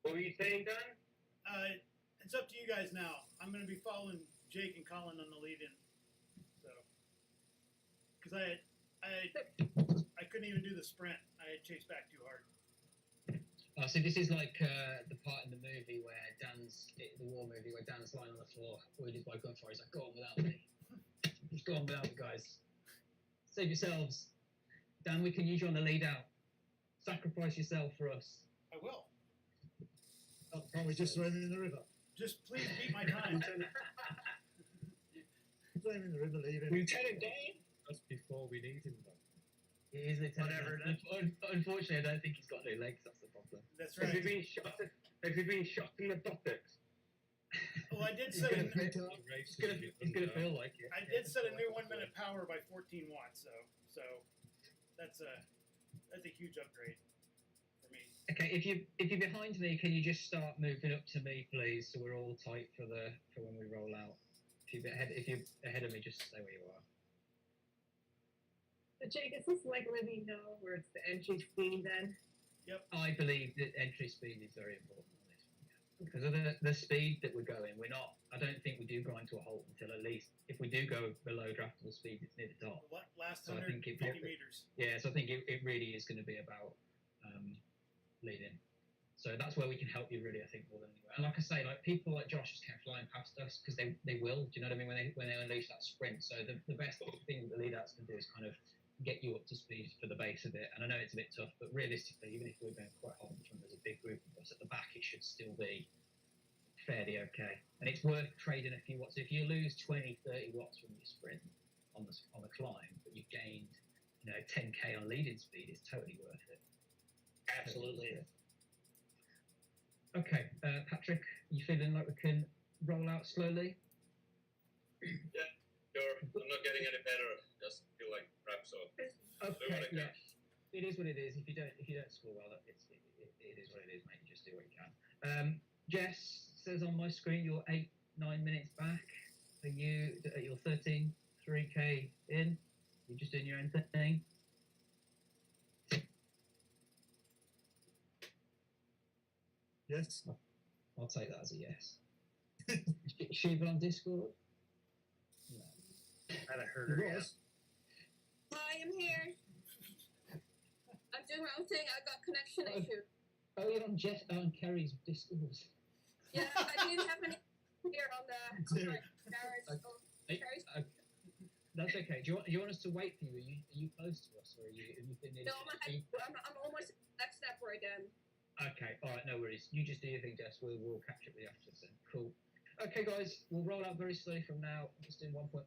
S4: What were you saying, Dan?
S2: It's up to you guys now. I'm going to be following Jake and Colin on the lead-in. So, because I couldn't even do the sprint. I had chased back too hard.
S1: So this is like the part in the movie where the war movie where Dan's lying on the floor, wounded by gunfire. He's like, "Go on without me. Just go on without me, guys. Save yourselves. Dan, we can use you on the lead out. Sacrifice yourself for us."
S2: I will.
S6: Can't we just throw him in the river?
S2: Just please beat my time.
S6: Throw him in the river, leave him.
S4: Lieutenant Dan?
S9: that's before we need him, though.
S1: He is Lieutenant
S4: Whatever,
S1: Dan. Unfortunately, I don't think he's got no legs. That's the problem.
S2: That's
S4: Has he
S2: right.
S4: been shot? Has he been shot in the buttocks?
S2: Well, I did
S6: He's
S2: set
S6: gonna
S2: a,
S6: pick up.
S1: He's gonna feel like it.
S2: I did set a new 1 minute power by 14 watts. So that's a huge upgrade for me.
S1: Okay, if you're behind me, can you just start moving up to me, please, so we're all tight for when we roll out. If you're ahead of me, just stay where you are.
S3: So Jake, is this like living no, where it's the entry speed then?
S1: I believe that entry speed is very important on this one, yeah. Because of the speed that we're going, I don't think we do grind to a halt until at least, if we do go below draftable speed, it's near the top.
S2: Last
S1: So I think
S2: 150 meters.
S1: Yeah, so I think it really is going to be about leading. So that's where we can help you really, I think, more than anywhere. And like I say, like people like Josh just kept flying past us because they will. Do you know what I mean? When they unleash that sprint. So the best thing the lead outs can do is kind of get you up to speed for the base of it. And I know it's a bit tough, but realistically, even if we're going quite hard in front, there's a big group of us at the back, it should still be fairly okay. And it's worth trading a few watts. If you lose 20, 30 watts from your sprint on the climb, but you've gained 10k on leading speed, it's totally worth it.
S8: Absolutely.
S1: Okay, Patrick, you feeling like we can roll out slowly?
S5: Sure, I'm not getting any better. Just feel like crap. So
S1: Okay, yeah. It is what it is. If you don't score well, it is what it is, mate. You just do what you can. Jess says on my screen you're 8-9 minutes back. Are you at your 13.3k in? You're just doing your own thing.
S6: Yes.
S1: I'll take that as a yes. Is she even on Discord? No. I haven't heard her yet.
S11: Hi, I'm here. I'm doing my own thing. I got connection issue.
S1: Oh, you're on Jess and Kerry's Discord.
S11: Yeah, I didn't have any here on the garage.
S1: Okay. That's okay. Do you want us to wait for you? Are you close to us, or have you been near?
S11: No, I'm almost next step where again.
S1: Okay, all right, no worries. You just do your thing, Jess. We'll catch up with you after then. Cool. Okay, guys, we'll roll out very slowly from now. Just in 1.5.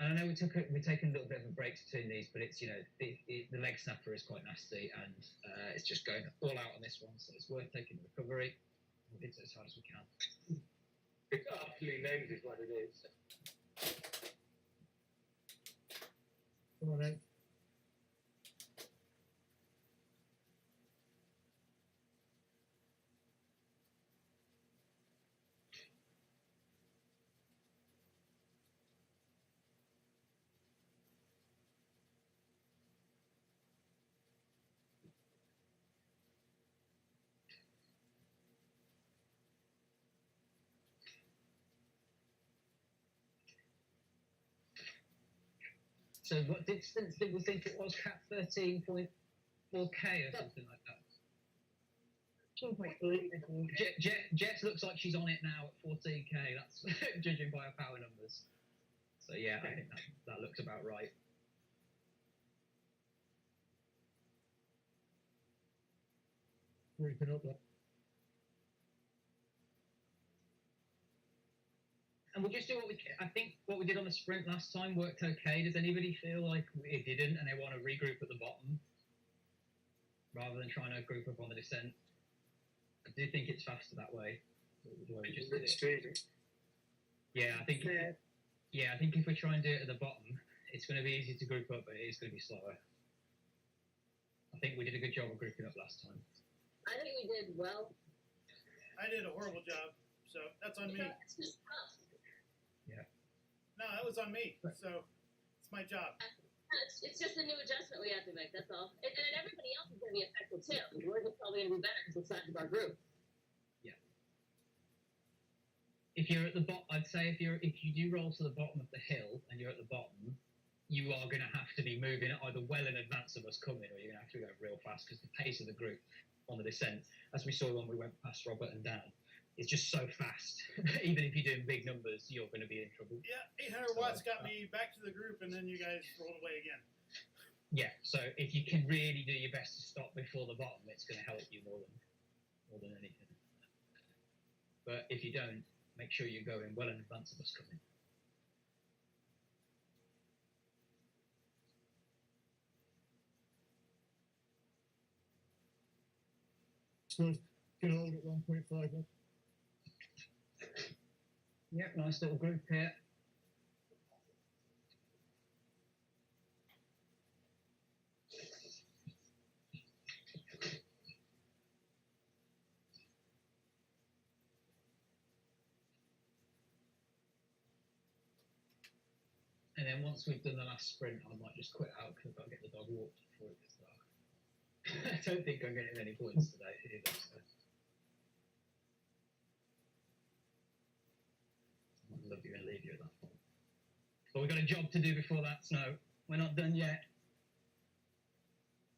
S1: And I know we're taking a little bit of a break between these, but it's the leg snapper is quite nasty, and it's just going all out on this one, so it's worth taking the recovery. We'll hit it as hard as we can.
S4: It's aptly named is what it is.
S6: Come on then.
S1: So what distance did we think it was? Cap 13.4k or something like that?
S3: 2.8, I think.
S1: Jess looks like she's on it now at 14k. That's judging by her power numbers. So yeah, I think that looks about right.
S6: Creeping up there.
S1: And we'll just do what we can. I think what we did on the sprint last time worked okay. Does anybody feel like it didn't and they want to regroup at the bottom rather than trying to group up on the descent? I do think it's faster that way. The way we just did it. Yeah, I think. Yeah, I think if we try and do it at the bottom, it's going to be easy to group up, but it is going to be slower. I think we did a good job of grouping up last time.
S7: I think we did well.
S2: I did a horrible job, so that's on me.
S7: It's just tough.
S2: No, that was on me. So it's my job.
S7: It's just a new adjustment we have to make. That's all. And everybody else is going to be affected too. We're just probably going to be better because we're size of our group.
S1: Yeah. If you're at the bottom, I'd say if you do roll to the bottom of the hill and you're at the bottom, you are going to have to be moving either well in advance of us coming, or you're going to have to go real fast because the pace of the group on the descent, as we saw when we went past Robert and Dan, it's just so fast. Even if you're doing big numbers, you're going to be in trouble.
S2: Yeah, 800 watts got me back to the group, and then you guys rolled away again.
S1: Yeah, so if you can really do your best to stop before the bottom, it's going to help you more than anything. But if you don't, make sure you're going well in advance of us coming.
S6: So can hold at 1.5.
S1: Yep, nice little group here. And then once we've done the last sprint, I might just quit out because I've got to get the dog walked before it gets dark. I don't think I'm getting any points today either. So. I'd love you and leave you at that point. But we've got a job to do before that snow. We're not done yet.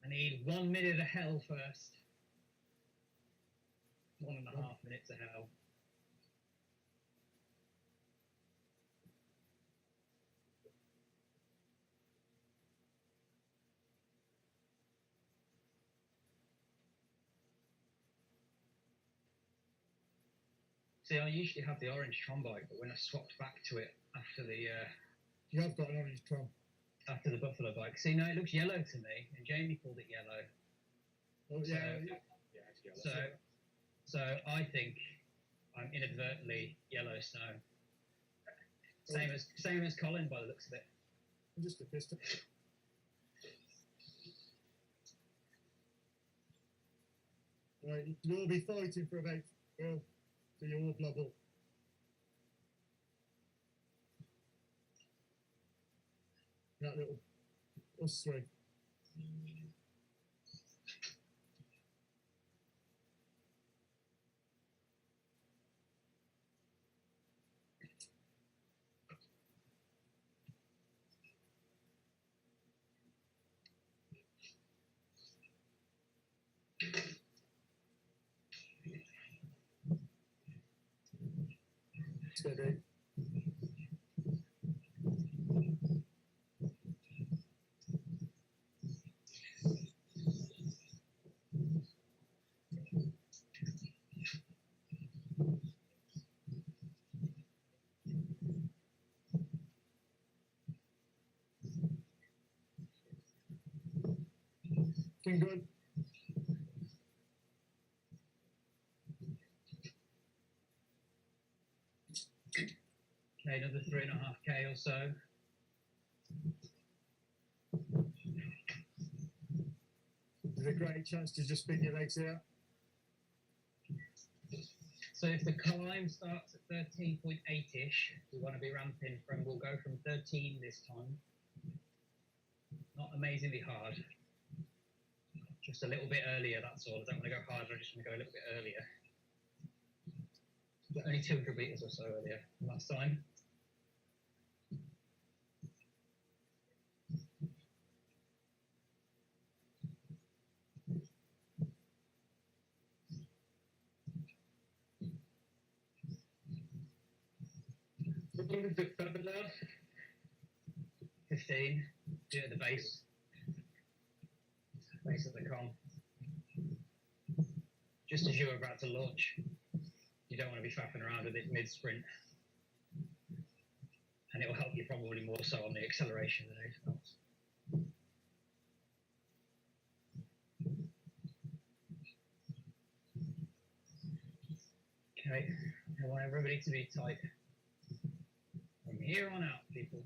S1: I need 1 minute of hell first. 1.5 minutes of hell. See, I usually have the orange Tron bike, but when I swapped back to it after the
S6: You have got an orange Tron.
S1: after the Buffalo bike, see now it looks yellow to me, and Jamie called it yellow.
S6: Oh, yeah.
S1: So, so I think I'm inadvertently yellow snow. Same as Colin by the looks of it.
S6: I'm just a piston. Right, you'll be fighting for about, well, for your bubble. That little us three. Steady. Looking good.
S1: Okay, another 3.5k or so.
S6: There's a great chance to just spin your legs out.
S1: So if the climb starts at 13.8ish, we want to be ramping from, we'll go from 13 this time. Not amazingly hard. Just a little bit earlier, that's all. I don't want to go harder, I just want to go a little bit earlier. But only 200 meters or so earlier than last time.
S4: What long is it further down?
S1: 15, do it at the base. Base of the com. Just as you're about to launch, you don't want to be faffing around with it mid-sprint. And it will help you probably more so on the acceleration than anything else. Okay, I want everybody to be tight. From here on out, people.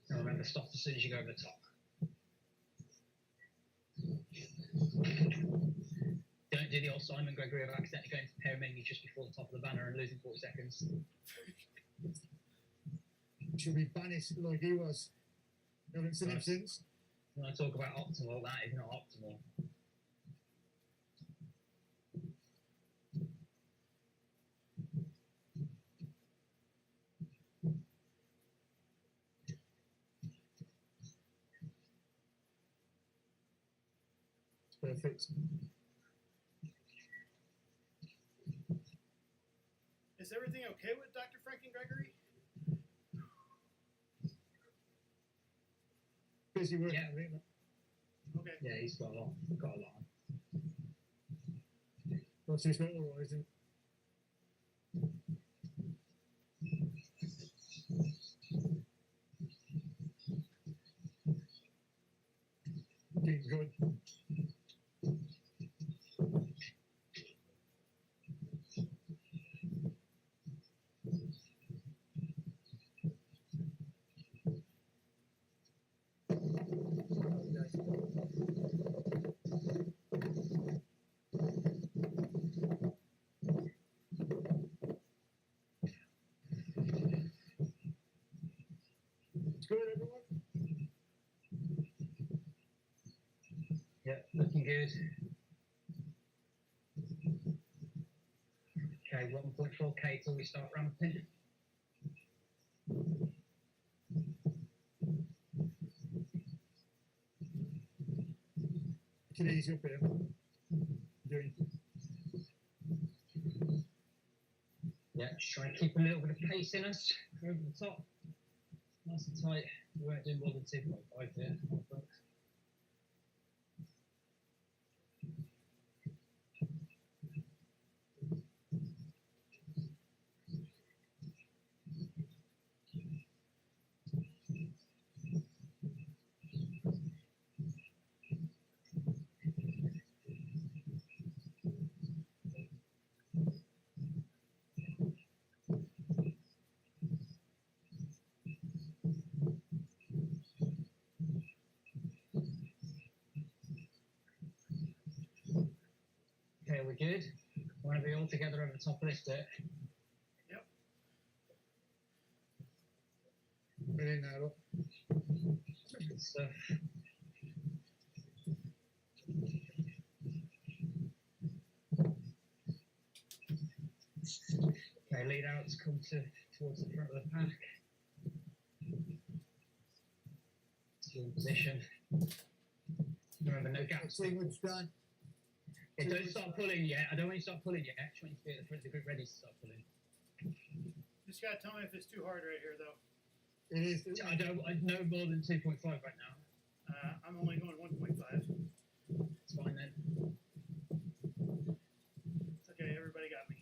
S1: Now remember, stop as soon as you go over the top. Don't do the old Simon Gregory of accidentally going to pair menu just before the top of the banner and losing 40 seconds.
S6: Should be banished like he was. Haven't seen him since.
S1: When I talk about optimal, that is not optimal.
S6: Perfect.
S2: Is everything okay with Dr. Franken Gregory?
S6: Busy working,
S1: Yeah.
S6: I think.
S2: Okay.
S1: Yeah, he's got a lot on.
S6: What's his little horizon? Looking good. It's good, everyone.
S1: Yeah, looking good. Okay, 1.4k till we start ramping.
S6: Take it easy up here. Doing.
S1: Yeah, just try and keep a little bit of pace in us over the top. Nice and tight. We won't do more than 2.5 there. Okay, we're good. We want to be all together over the top of this bit.
S6: Get in there, look.
S1: Good stuff. Okay, lead outs come towards the front of the pack. Still in position. Remember, no gaps.
S6: See what's done.
S1: Okay, don't start pulling yet. I don't want you to start pulling yet. I just want you to be at the front of the group ready to start pulling.
S2: Just gotta tell me if it's too hard right here, though.
S6: It is.
S1: I know more than 2.5 right now.
S2: I'm only going 1.5.
S1: It's fine then.
S2: Okay, everybody got me.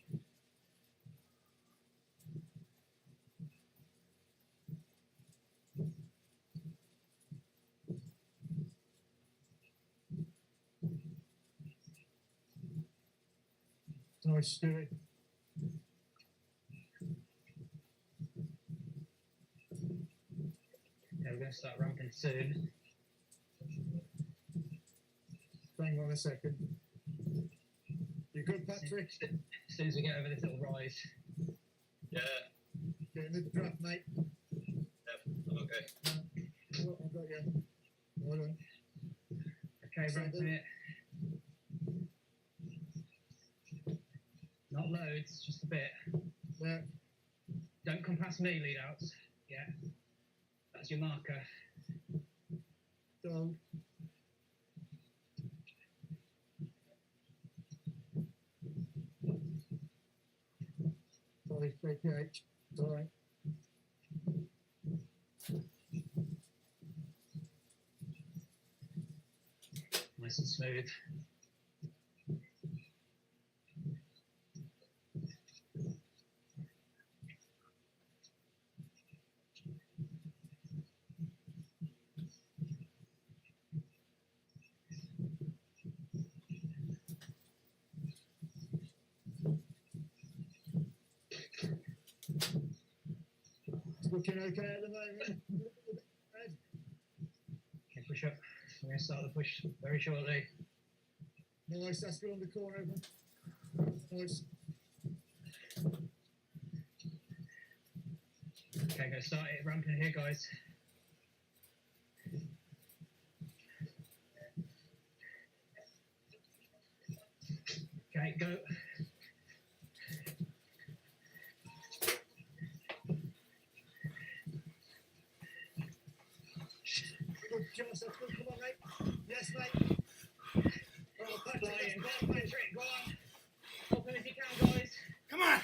S6: Nice, Stewie.
S1: Yeah, we're going to start ramping soon.
S6: Hang on a second. You good, Patrick?
S1: As soon as we get over this little rise.
S5: Yeah,
S6: Get in the draft, mate.
S5: I'm okay.
S6: Oh, I've got you. Hold on.
S1: Okay, ramping it. Not loads, just a bit.
S6: Yeah.
S1: Don't come past me, lead outs. Yeah. That's your marker.
S6: Don't. Sorry, okay. Sorry.
S1: Nice and smooth.
S6: It's looking okay at the moment.
S1: Okay, push up. We're going to start the push very shortly.
S6: Nice, that's good on the corner. Nice.
S1: Okay, go start it ramping here, guys. Okay, go.
S6: Good, Josh, that's good. Come on, mate. Yes, mate. Oh, Patrick,
S1: Flying.
S6: that's
S1: Go on, Patrick, go on. Help him if you can, guys.
S2: Come on!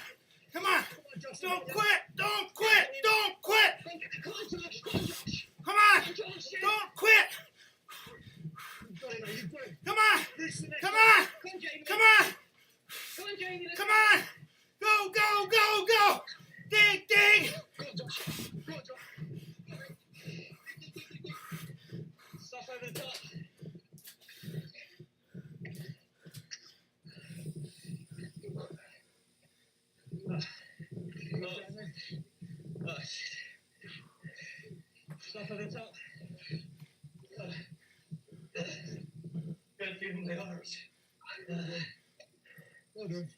S2: Come on!
S6: Come on, Josh.
S2: Don't quit! Don't quit! Don't quit!
S1: Come on, Josh. Come on, Josh.
S2: Come on!
S1: Josh,
S2: Don't quit!
S6: You've got it, mate. You've got it.
S2: Come on!
S6: Loosen it.
S2: Come on!
S1: Come on, Jamie.
S2: Come on!
S1: Come on, Jamie. Let's
S2: Come
S1: go.
S2: on! Go, go, go, go! Dig, dig!
S6: Go on, Josh. Go on, Josh.
S1: Stop over the top. Stop over the top.
S5: Can't feel my arms.
S6: Well done.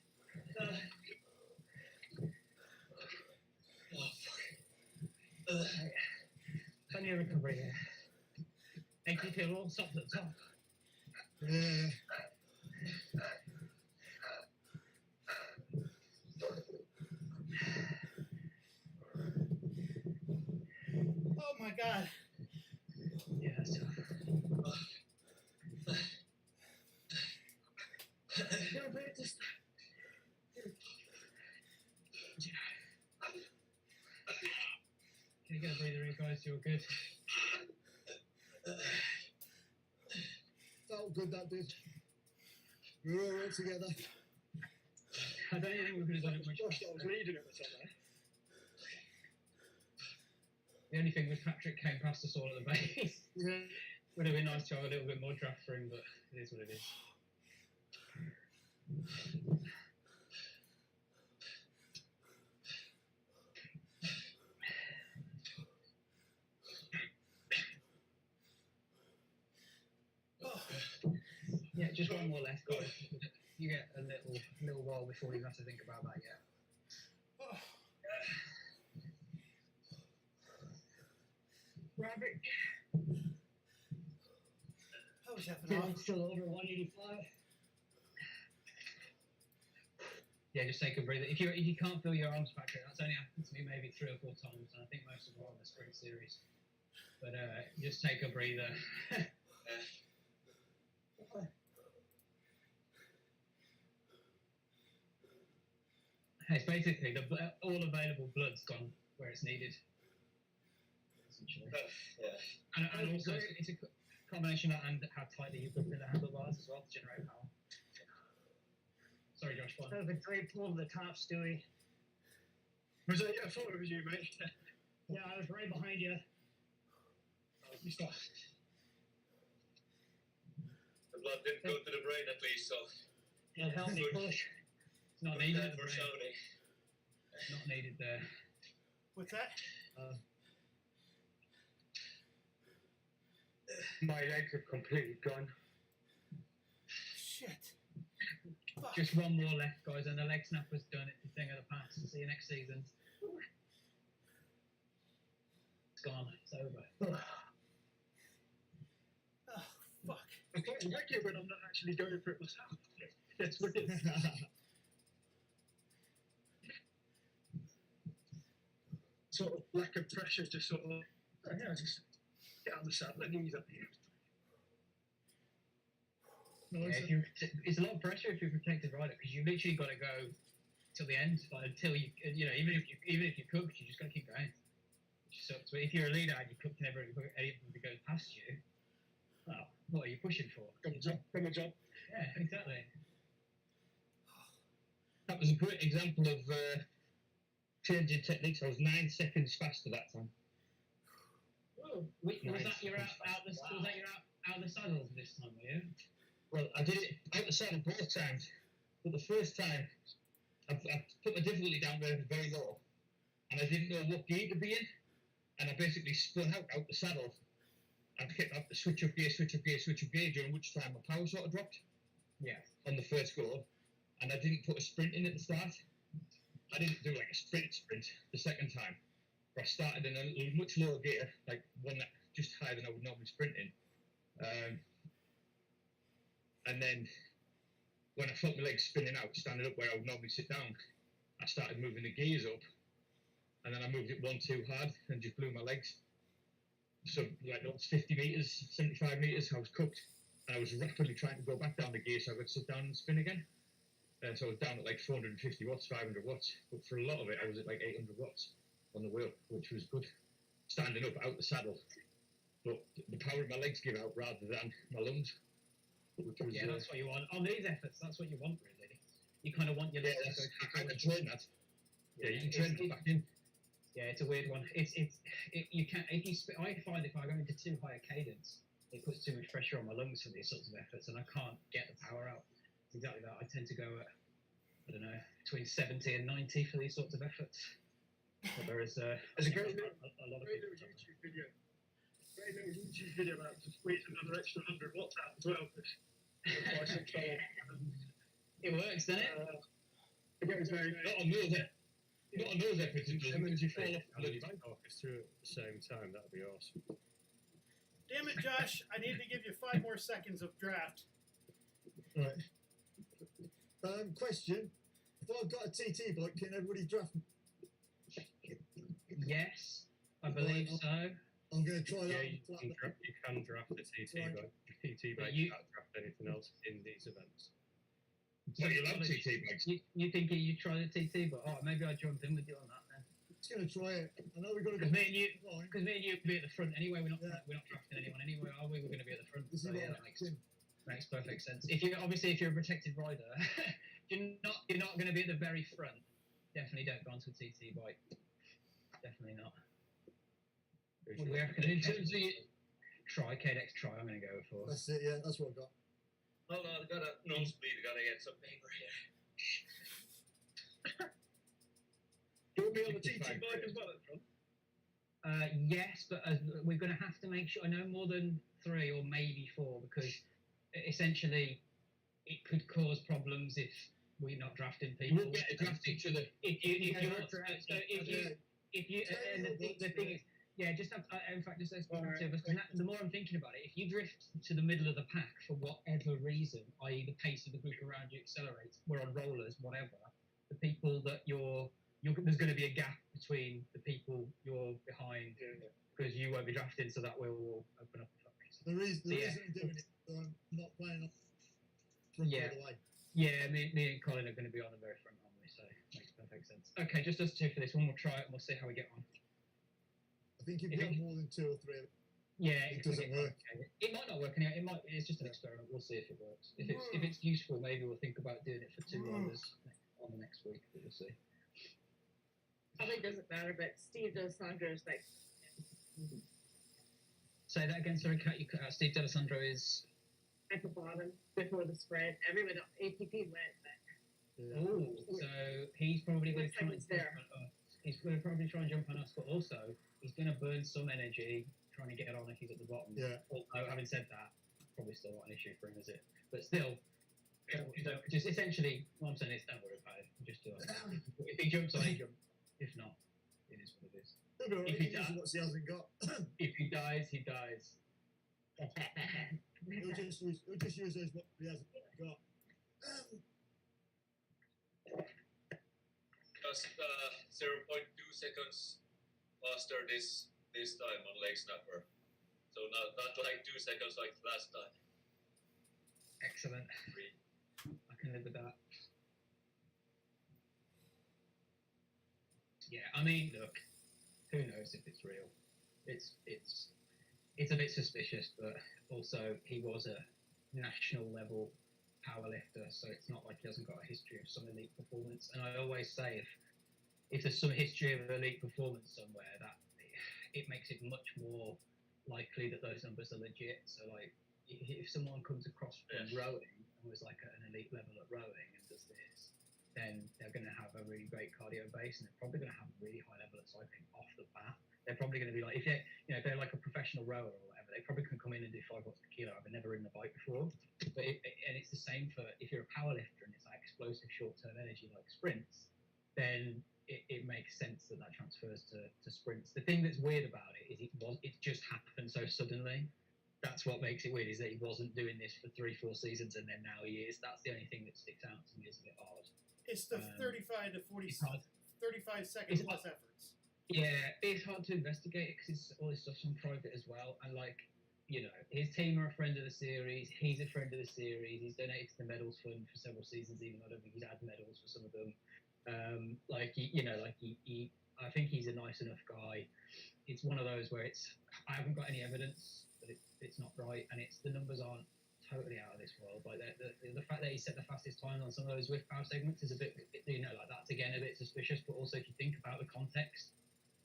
S1: Plenty your recovery here. Make you feel all soft at the top.
S6: Yeah.
S2: Oh my god.
S1: Yeah, that's tough. No, but just... Can you get a breather in, guys? You're good.
S6: Felt good, that did. We were all right together.
S1: I don't think we could have done it much
S10: Gosh,
S1: faster.
S10: I was leading at the time.
S1: The only thing was Patrick came past us all at the base.
S6: Yeah.
S1: Would have been nice to have a little bit more draft for him, but it is what it is. Yeah, just one more left, guys. You get a little while before you have to think about that yet. Rabbit.
S2: I was having off.
S1: Still over 185. Yeah, just take a breather. If you can't feel your arms, Patrick, that's only happened to me maybe 3 or 4 times, and I think most of them are on the sprint series. But just take a breather. It's basically all available blood's gone where it's needed. Essentially.
S5: Yeah.
S1: And also, it's a combination of that and how tightly you put in the handlebars as well to generate power. Sorry, Josh. That was a great pull to the top, Stewie.
S10: Was that? Yeah, I thought it was you, mate.
S1: Yeah, I was right behind you. You stop.
S5: The blood didn't go to the brain at least, so.
S1: It'll help me push. It's not needed.
S5: For shouting.
S1: Not needed there.
S2: What's that?
S4: My legs are completely gone.
S2: Shit. Fuck.
S1: Just one more left, guys, and the leg snapper's done it. The thing of the past. See you next season. It's gone. It's over.
S2: Oh, fuck.
S10: I quite like it when I'm not actually going for it myself. It's weird. Sort of lack of pressure, just sort of, just get on the saddle and knees up here.
S1: Yeah, it's a lot of pressure if you're a protected rider because you literally got to go till the end, like until you even if you cooked, you just got to keep going. Which sucks. But if you're a leader and you cook and everybody goes past you, well, what are you pushing for?
S10: Come on, jump.
S1: Yeah, exactly.
S4: That was a great example of changing techniques. I was 9 seconds faster that time.
S1: Oh, was that your out the saddle this time, were you?
S4: Well, I did it out the saddle both times, but the first time I put the difficulty down very low, and I didn't know what gear to be in, and I basically spun out the saddle and kept up the switch of gear, during which time my power sort of dropped.
S1: Yeah.
S4: On the first go, and I didn't put a sprint in at the start. I didn't do like a sprint the second time. Where I started in a much lower gear, like one that just higher than I would normally sprint in. And then when I felt my legs spinning out, standing up where I would normally sit down, I started moving the gears up, and then I moved it one too hard and just blew my legs. So like that was 50 meters, 75 meters, I was cooked, and I was rapidly trying to go back down the gear so I could sit down and spin again. And so I was down at like 450 watts, 500 watts, but for a lot of it I was at like 800 watts on the wheel, which was good. Standing up out the saddle, but the power of my legs give out rather than my lungs. Which was,
S1: Yeah, that's what you want. On these efforts, that's what you want, really. You kind of want your legs to go
S4: I can train that. Yeah, you can train that back in.
S1: Yeah, it's a weird one. You can't. I find if I go into too high a cadence, it puts too much pressure on my lungs for these sorts of efforts, and I can't get the power out. It's exactly that. I tend to go at, I don't know, between 70 and 90 for these sorts of efforts. But there is
S10: There's a great little
S1: people.
S10: YouTube video. Great little YouTube video about to squeeze another extra 100 watts out as well.
S1: It works, doesn't it?
S10: It goes very.
S4: Not on wheels, eh? Not on those efforts, it doesn't, because you fall off the bloody bank.
S9: Talk us through it at the same time. That'd be awesome.
S2: Damn it, Josh! I need to give you 5 more seconds of draft.
S6: Right. Question: if I've got a TT bike, can everybody draft me?
S1: Yes, I believe so.
S6: I'm going to try
S9: Yeah,
S6: that.
S9: you can draft the TT
S6: Right.
S9: bike. TT
S1: But
S9: bike,
S1: you-
S9: you can't draft anything else in these events.
S4: So you love TT bikes.
S1: You think you try the TT, but maybe I'll jump in with you on that then.
S6: Just going to try it. I know we've got to
S1: Because
S6: go.
S1: me and you,
S6: Fine.
S1: because me and you will be at the front anyway. We're not
S6: Yeah.
S1: drafting anyone anyway, are we? We're going to be at the front.
S6: This is
S1: So
S6: what
S1: yeah,
S6: I'm
S1: that makes
S6: thinking.
S1: perfect sense. If you're a protected rider, you're not going to be at the very front. Definitely don't go onto a TT bike. Definitely not. What do we reckon? In terms of KDX try, I'm going to go for.
S6: That's it. Yeah, that's what I've got.
S5: Hold on, I got a nosebleed. I gotta get some paper here.
S4: You'll be on the TT bike as well at front.
S1: Yes, but we're going to have to make sure. I know more than 3 or maybe 4 because essentially it could cause problems if we're not drafting people.
S4: We'll get to draft each other.
S1: If you and the thing is, yeah, just have. In fact, just let's
S8: Alright.
S1: two of us. 'Cause the more I'm thinking about it, if you drift to the middle of the pack for whatever reason, i.e., the pace of the group around you accelerates, we're on rollers, whatever. The people that there's going to be a gap between the people you're behind because you won't be drafted, so that way we'll open up.
S6: The reason
S1: Yeah.
S6: I'm doing it, I'm not playing off front
S1: Yeah.
S6: all the way.
S1: Yeah, me and Colin are going to be on the very front, aren't we? So makes perfect sense. Okay, just us 2 for this one. We'll try it and we'll see how we get on.
S6: I think if
S1: If
S6: you have
S1: it-
S6: more than 2 or 3 of them,
S1: Yeah,
S6: It
S1: if we
S6: doesn't
S1: get
S6: work.
S1: complicated. It might not work anyway. It's just an experiment. We'll see if it works. If it's useful, maybe we'll think about doing it for 2 riders on the next week. But we'll see.
S3: Probably doesn't matter, but Steve D'Alessandro is like,
S1: Say that again, sorry, Kat. You cut out. Steve D'Alessandro is.
S3: at the bottom before the spread. Everyone, ATP went, but
S1: Oh, so he's probably going to
S3: Looks
S1: try
S3: like
S1: and
S3: it's there.
S1: jump on us. He's going to probably try and jump on us, but also he's going to burn some energy trying to get on if he's at the bottom.
S6: yeah.
S1: Although, having said that, probably still not an issue for him, is it? But still, just essentially, what I'm saying is, don't worry about it. Just do it. If he jumps on, he jumps. If not, it is what it is.
S6: He'll be alright.
S1: If he
S6: He uses
S1: does-
S6: what he hasn't got.
S1: If he dies, he dies.
S6: He'll just use those what he hasn't got.
S5: Just 0.2 seconds faster this time on leg snapper. So not like 2 seconds like last time.
S1: Excellent. I can live with that. Yeah, I mean, look, who knows if it's real? It's a bit suspicious, but also he was a national level powerlifter, so it's not like he hasn't got a history of some elite performance. And I always say if there's some history of elite performance somewhere, that it makes it much more likely that those numbers are legit. So like if someone comes across from rowing and was like at an elite level at rowing and does this, then they're going to have a really great cardio base and they're probably going to have a really high level of cycling off the bat. They're probably going to be like, if they're like a professional rower or whatever, they probably can come in and do 5 watts per kilo. I've never ridden a bike before, but and it's the same for if you're a powerlifter and it's like explosive short-term energy like sprints, then it makes sense that transfers to sprints. The thing that's weird about it is it just happened so suddenly. That's what makes it weird, is that he wasn't doing this for 3-4 seasons and then now he is. That's the only thing that sticks out to me as a bit odd.
S2: It's the 35 to 40,
S1: It's hard.
S2: 35 second
S1: It's
S2: plus efforts.
S1: Yeah, it's hard to investigate it because all this stuff's on private as well. And like, his team are a friend of the series. He's a friend of the series. He's donated to the medals fund for several seasons, even though I don't think he's had medals for some of them. I think he's a nice enough guy. It's one of those where I haven't got any evidence that it's not right, and the numbers aren't totally out of this world. Like the fact that he set the fastest time on some of those Zwift power segments is a bit, like that's again a bit suspicious. But also, if you think about the context,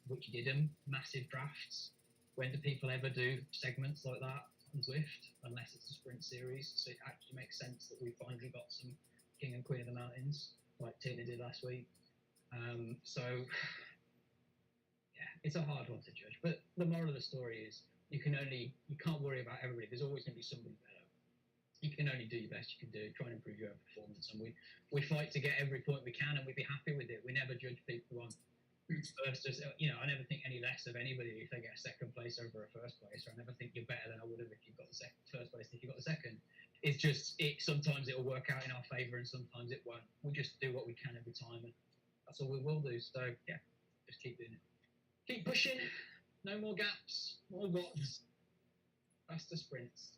S1: which he did them massive drafts. When do people ever do segments like that on Zwift, unless it's a sprint series? So it actually makes sense that we finally got some King and Queen of the Mountains, like Tina did last week. So, yeah, it's a hard one to judge. But the moral of the story is you can't worry about everybody. There's always going to be somebody better. you can only do your best you can do. Try and improve your own performance, and we fight to get every point we can, and we'd be happy with it. We never judge people on first. As I never think any less of anybody if they get a second place over a first place, or I never think you're better than I would have if you've got the first place. If you got the second, it's just sometimes it'll work out in our favour, and sometimes it won't. We just do what we can every time, and that's all we will do. So yeah, just keep doing it. Keep pushing. No more gaps. More watts. Faster sprints.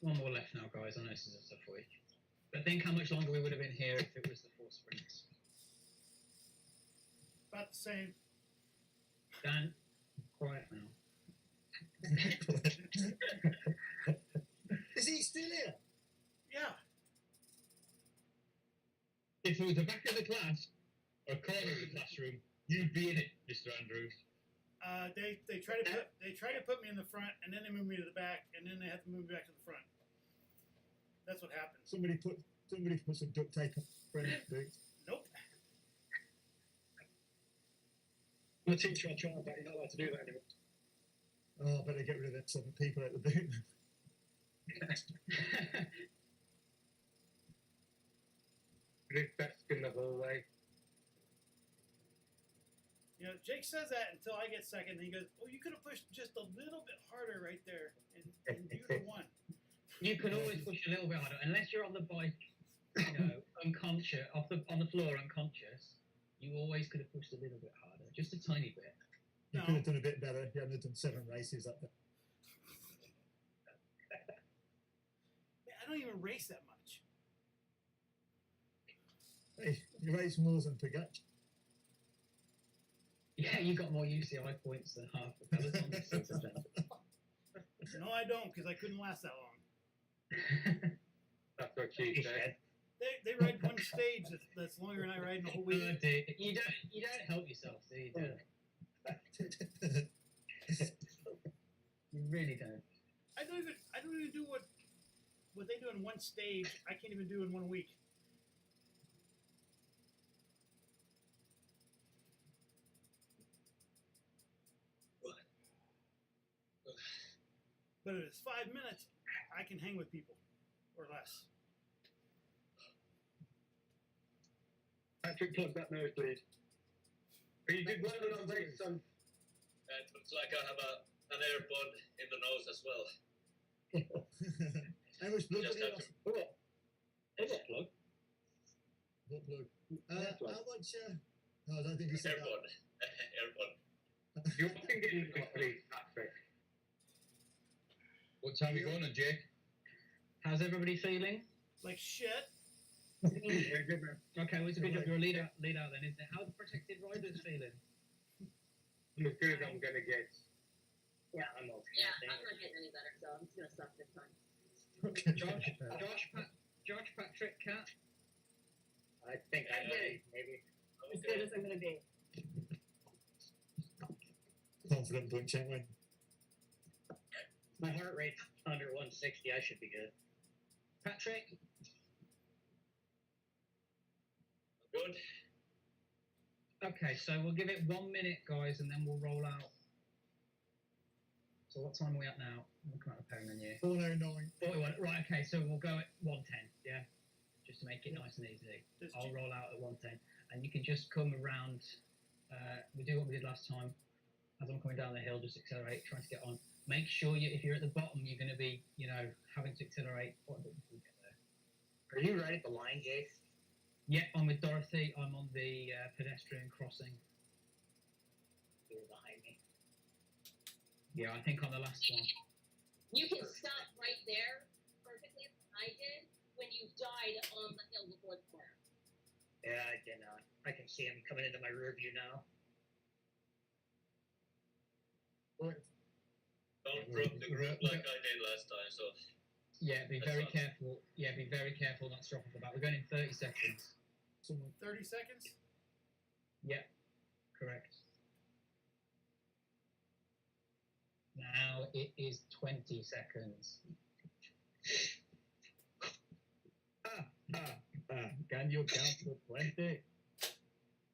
S1: One more left now, guys. I know this is a tough week. But think how much longer we would have been here if it was the 4 sprints.
S2: About the same.
S1: Dan, quiet now.
S6: Is he still here?
S2: Yeah.
S4: If it was the back of the class or corner of the classroom, you'd be in it, Mr. Andrews.
S2: They try to put me in the front, and then they move me to the back, and then they have to move me back to the front. That's what happens.
S6: Somebody put some duct tape on Brendan's boots.
S2: Nope.
S10: I'm a teacher, I try, but you're not allowed to do that anymore.
S6: Oh, I better get rid of them 7 people at the boot.
S4: This desk in the hallway.
S2: You know, Jake says that until I get second, and he goes, "Oh, you could have pushed just a little bit harder right there, and you'd have won."
S1: You can always push a little bit harder, unless you're on the bike, unconscious, on the floor, unconscious. You always could have pushed a little bit harder, just a tiny bit.
S6: You could have done a bit better if you hadn't done 7 races up there.
S2: I don't even race that much.
S6: Hey, you race more than Pogacar.
S1: Yeah, you got more UCI points than half the peloton.
S2: No, I don't, because I couldn't last that long.
S4: That's what she said.
S2: They ride one stage that's longer than I ride in the whole week.
S1: You don't help yourself, do you? You really don't.
S2: I don't even do what they do in one stage. I can't even do in 1 week. But if it's 5 minutes, I can hang with people, or less.
S10: Patrick, plug that nose, please.
S4: You did well on that race, son.
S5: It looks like I have an AirPod in the nose as well.
S6: How much blood
S5: Just
S6: do you
S5: have
S6: lost?
S5: to-
S1: What? There's a plug.
S6: What blood? How much? No, I don't think you said that.
S5: AirPod. AirPod.
S4: You can get into this, please, Patrick. What time are you going on, Jake?
S1: How's everybody feeling?
S2: Like shit.
S10: Yeah, good man.
S1: Okay, well, it's a good job you're a lead out then, isn't it? How are the protected riders feeling?
S4: I'm as good as I'm going to get.
S7: Yeah, I'm not getting any better, so I'm just gonna suck this time.
S1: Josh, Patrick, Kat.
S8: I think I know, maybe.
S11: As good as I'm gonna be.
S6: Confident bunch, ain't we?
S8: My heart rate's under 160. I should be good.
S1: Patrick.
S5: Good.
S1: Okay, so we'll give it 1 minute, guys, and then we'll roll out. So what time are we at now? I'm looking at the pairing menu.
S6: 409.
S1: 41. Right, okay, so we'll go at 110, yeah? Just to make it nice and easy. I'll roll out at 110. And you can just come around, we do what we did last time. As I'm coming down the hill, just accelerate, trying to get on. Make sure if you're at the bottom, you're going to be, having to accelerate quite a bit before you get there.
S8: Are you right at the line, Jace?
S1: Yeah, I'm with Dorothy. I'm on the pedestrian crossing.
S8: You're behind me.
S1: Yeah, I think on the last one.
S7: You can stop right there perfectly as I did when you died on the hill before the corner.
S8: Yeah, I can see him coming into my rear view now.
S5: Don't drop the group like I did last time, so.
S1: Yeah, be very careful. Yeah, be very careful not to drop off the back. We're going in 30 seconds.
S2: 30 seconds?
S1: Yeah, correct. Now it is 20 seconds. Can you count to 20?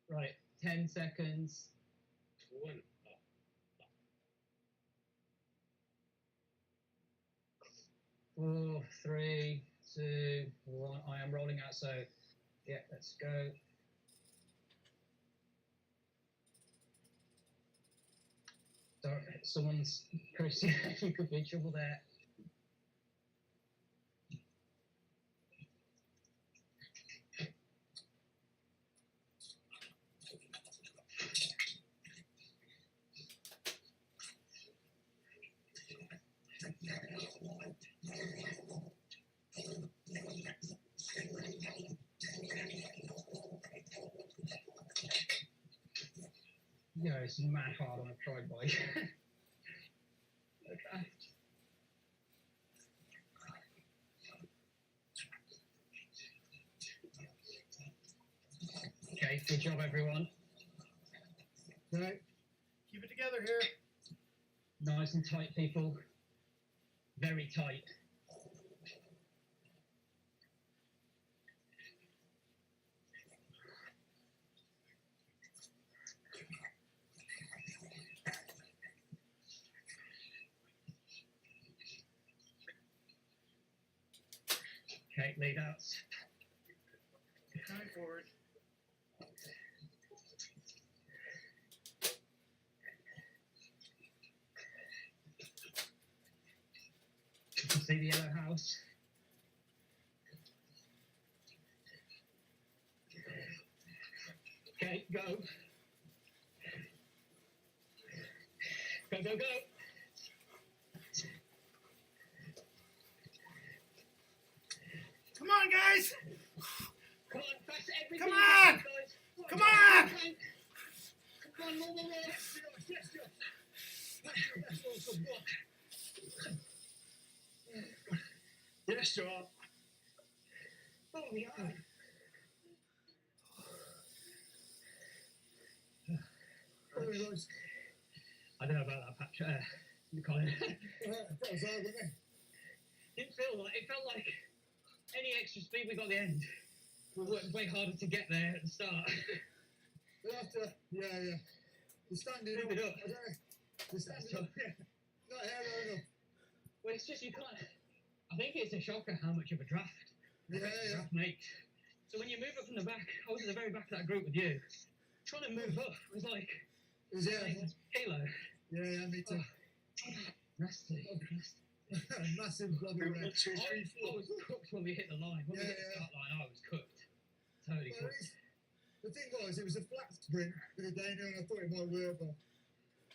S1: Right, 10 seconds.
S9: 1.
S1: 4, 3, 2, 1. I am rolling out, so yeah, let's go. Sorry, someone's Chris, you could be in trouble there. Yeah, it's mad hard on a trike bike. Okay. Okay, good job, everyone.
S6: Right.
S2: Keep it together here.
S1: Nice and tight, people. Very tight. Okay, lead outs.
S2: Coming forward.
S1: You can see the yellow house. Okay, go. Go, go, go.
S2: Come on, guys.
S1: Come on, press everything.
S2: Come on!
S1: Guys.
S2: Come on!
S1: Come on, more, more, more.
S10: Yes, John.
S1: Oh, we are. I don't know about that patch. Colin.
S6: That was hard, wasn't it?
S1: It felt like any extra speed we got at the end. We worked way harder to get there at the start.
S6: We'll have to, yeah. You're standing up.
S1: Move it up.
S6: I don't know. You're standing up. Not aero enough.
S1: Well, it's just you can't. I think it's a shocker how much of a draft
S6: Yeah.
S1: draft makes. So when you move up from the back, I was at the very back of that group with you. Trying to move up was like
S6: Yeah,
S1: kilo.
S6: yeah, me too.
S1: Nasty.
S6: Massive blubber
S10: One,
S6: red.
S10: two, three,
S1: I
S10: four.
S1: was cooked when we hit the line. When we hit the start line, I was cooked. Totally
S6: Well,
S1: cooked.
S6: the thing was, it was a flat sprint for the day, and I thought it might work, but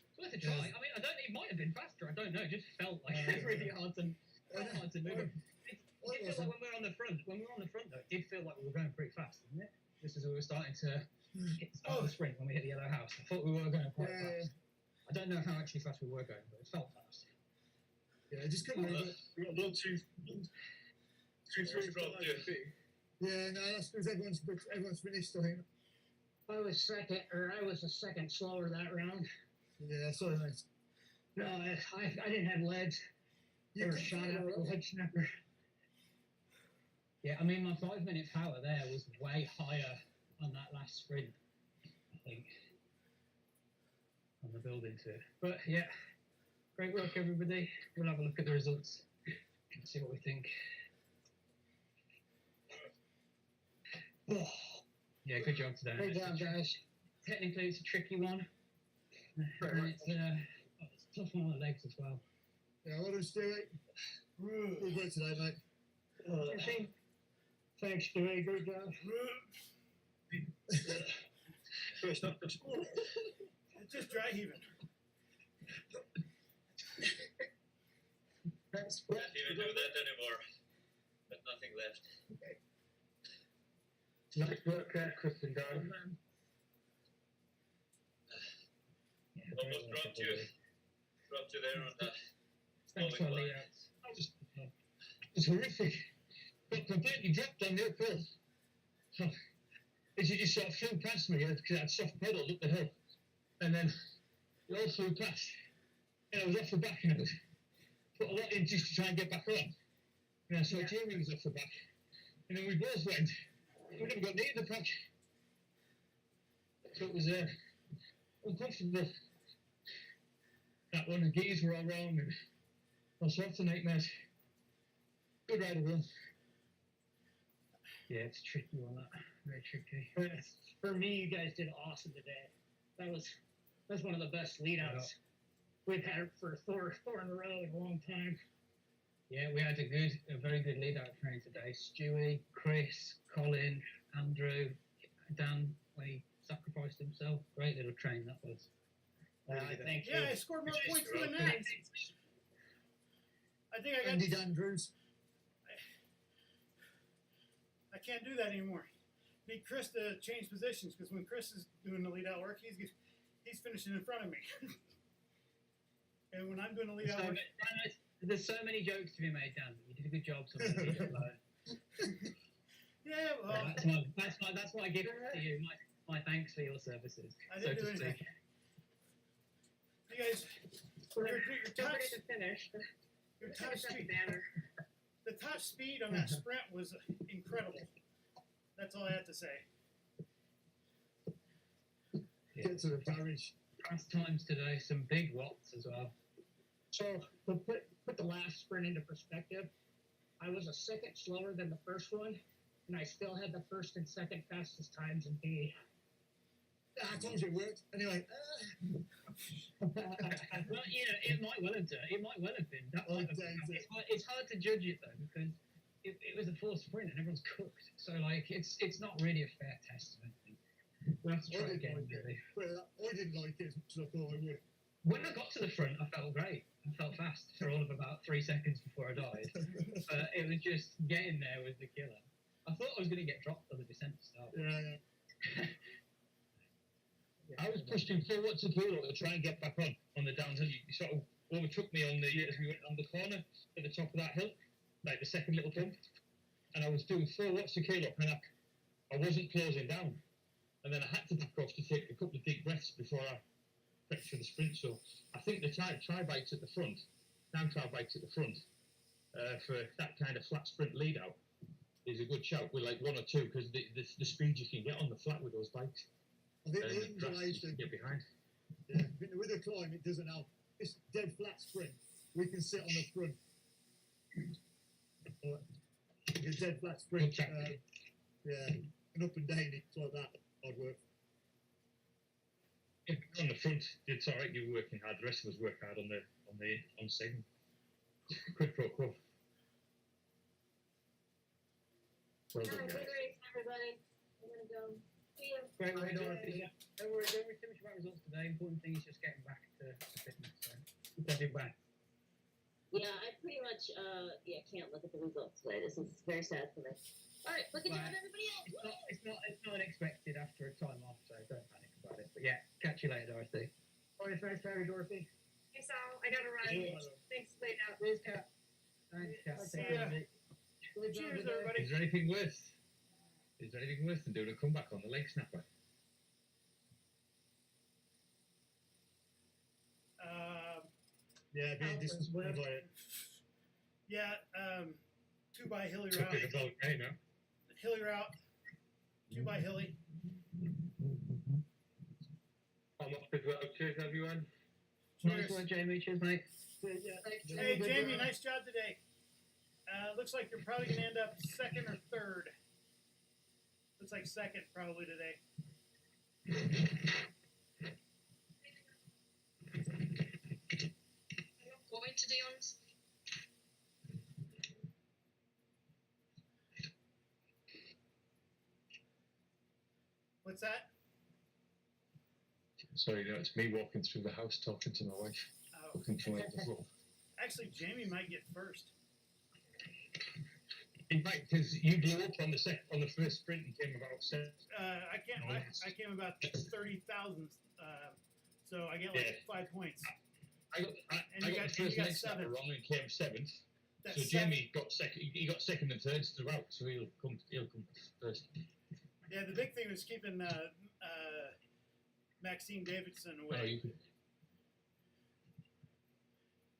S1: It's worth a try. I mean, I don't. It might have been faster. I don't know. It just felt like really hard to move. It did feel like when we were on the front. When we were on the front, though, it did feel like we were going pretty fast, didn't it? Just as we were starting to hit the start of the sprint when we hit the yellow house. I thought we were going quite fast. I don't know how actually fast we were going, but it felt fast.
S6: yeah, I just couldn't move it.
S10: We got 1, 2, 3, 4, 5.
S6: Yeah, no, that's because everyone's finished, I think.
S12: I was a second slower that round.
S6: Yeah, sorry, mate.
S12: No, I didn't have legs. They were shot out with a head snapper.
S1: Yeah, I mean, my 5 minute power there was way higher on that last sprint, I think, on the build into it. But yeah, great work, everybody. We'll have a look at the results and see what we think. Yeah, good job today.
S12: Good job, guys.
S1: Technically, it's a tricky one. And it's a tough one on the legs as well.
S6: Yeah, well done, Stuart. All good today, mate.
S12: Thanks, Stuart. Good job.
S10: First up, that's all.
S2: It's just dry heaving.
S12: That's
S5: Can't even do that anymore. Got nothing left.
S9: Nice work there, Chris and Dan.
S5: Almost dropped you there on that.
S1: Thanks for
S5: falling
S1: the
S5: line.
S4: It's horrific. Got completely dropped on the uphill. So, as you just sort of flew past me, because I had soft pedals up the hill. And then it all flew past. And I was off the back, and I was put a lot in just to try and get back on. And I saw Jamie was off the back. And then we both went. We never got near the pack. So it was uncomfortable. That one, the gears were all wrong and all sorts of nightmares. Good ride along.
S12: Yeah, it's tricky on that. Very tricky. For me, you guys did awesome today. That's one of the best lead outs we've had for four in a row in a long time.
S1: Yeah, we had a very good lead out train today. Stewie, Chris, Colin, Andrew, Dan, when he sacrificed himself. Great little train that was.
S12: Thank you.
S2: Yeah, I scored more points than that. I think I got.
S6: Andy Andrews.
S2: I can't do that anymore. Need Chris to change positions because when Chris is doing the lead out work, he's finishing in front of me. And when I'm doing the lead out work,
S1: There's so many jokes to be made, Dan. You did a good job.
S2: yeah, well,
S1: that's what I give to you. My thanks for your services.
S2: I didn't do anything. You guys, your
S3: Don't
S2: touch,
S3: forget to finish.
S2: your touch speed,
S3: banner.
S2: the touch speed on that sprint was incredible. That's all I have to say.
S6: Get to the garage.
S1: Fast times today, some big watts as well.
S12: So to put the last sprint into perspective, I was a second slower than the first one, and I still had the first and second fastest times in B.
S6: I told you it worked. Anyway.
S1: Well, it might well have done. It might well have been. It's hard to judge it though because it was a forced sprint and everyone's cooked. So like it's not really a fair test. I think we'll have to try again. Really.
S6: Well, I didn't like it as much as I thought I would.
S1: When I got to the front, I felt great. I felt fast for all of about 3 seconds before I died. But it was just getting there was the killer. I thought I was going to get dropped on the descent to start.
S6: Yeah.
S4: I was pushing forward to kilo to try and get back on the downhill. You sort of overtook me on the as we went on the corner at the top of that hill, like the second little bump. And I was doing 4 watts to kilo, and I wasn't closing down. And then I had to back off to take a couple of deep breaths before I prepped for the sprint. So I think the tri-bikes at the front, down tri-bikes at the front, for that kind of flat sprint lead out is a good shout with like 1 or 2 because the speed you can get on the flat with those bikes.
S6: I think the English
S4: get behind.
S6: Yeah, with the climb, it doesn't help. It's dead flat sprint. We can sit on the front. It's dead flat sprint. Yeah, and up and down, it's like that. Hard work.
S4: If you're on the front, it's all right. You're working hard. The rest of us work hard on the segment. Quid pro quo. Well done,
S7: Good
S4: guys.
S7: race, everybody. I'm gonna go. See you.
S1: Great way, Dorothy. Don't worry too much about results today. Important thing is just getting back to fitness. So keep that back.
S7: Yeah, I pretty much can't look at the results today. This is very sad for me. All right, look at you and everybody else.
S1: It's not unexpected after a time off, so don't panic about it. But yeah, catch you later, Dorothy.
S12: All right, thanks, Harry, Dorothy.
S3: Hey, Sal, I gotta run. Thanks, laid out.
S1: Cheers, Kat. Thanks, Kat.
S2: See ya. Cheers, everybody.
S4: Is there anything worse? Is there anything worse than doing a comeback on the leg snapper?
S6: Yeah, being disappointed by it.
S2: Yeah, 2 by Hilly
S4: Took
S2: route.
S4: it about okay now.
S2: Hilly route. 2 by Hilly.
S4: I'm off as well. Cheers, everyone.
S1: Nice work, Jamie. Cheers, mate.
S2: Hey, Jamie, nice job today. Looks like you're probably going to end up 2nd or 3rd. Looks like 2nd probably today.
S11: Going to Dion's.
S2: What's that?
S4: Sorry, no, it's me walking through the house talking to my wife.
S2: Oh.
S4: Looking for the floor.
S2: Actually, Jamie might get first.
S4: In fact, because you blew up on the first sprint and came about 7th.
S2: I came about 30,000. So I get like 5 points.
S4: I got the first leg snapper wrong and came 7th.
S2: That's
S4: So Jamie got second. He got 2nd and 3rd throughout, so he'll come first.
S2: Yeah, the big thing was keeping Maxine Davidson away.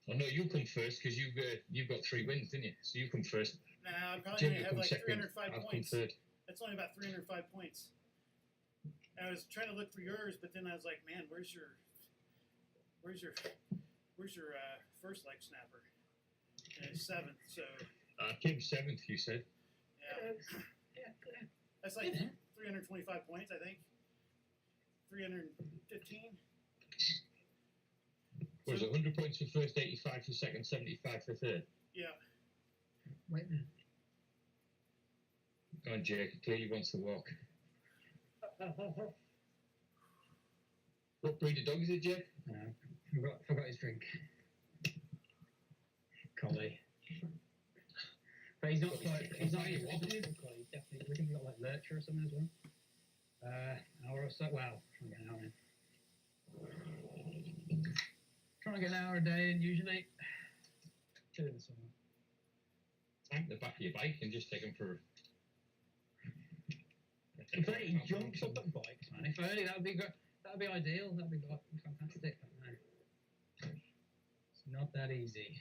S4: No, you come first because you've got 3 wins, didn't you? So you come first.
S2: Nah, I'm probably
S4: Jamie
S2: going to have
S4: come
S2: like
S4: second.
S2: 305
S4: I'll
S2: points.
S4: come 3rd.
S2: That's only about 305 points. I was trying to look for yours, but then I was like, man, where's your first leg snapper? And it's 7th, so
S4: I came 7th, you said.
S2: yeah. That's like 325 points, I think. 315.
S4: Was it 100 points for first, 85 for second, 75 for third?
S2: Yeah.
S12: Wait a minute.
S4: Go on, Jake. He clearly wants to walk. What breed of dog is it, Jake?
S12: Forgot his drink. Collie. But he's not quite. He's not even walking. He's definitely. We can got like Lurcher or something as well. Hour or so. Wow. Trying to get an hour a day, and usually. Doing something.
S4: Tank the back of your bike and just take him for.
S12: If only he jumps up at bikes, man. If only that would be good. That would be ideal. That would be fantastic. But no. It's not that easy.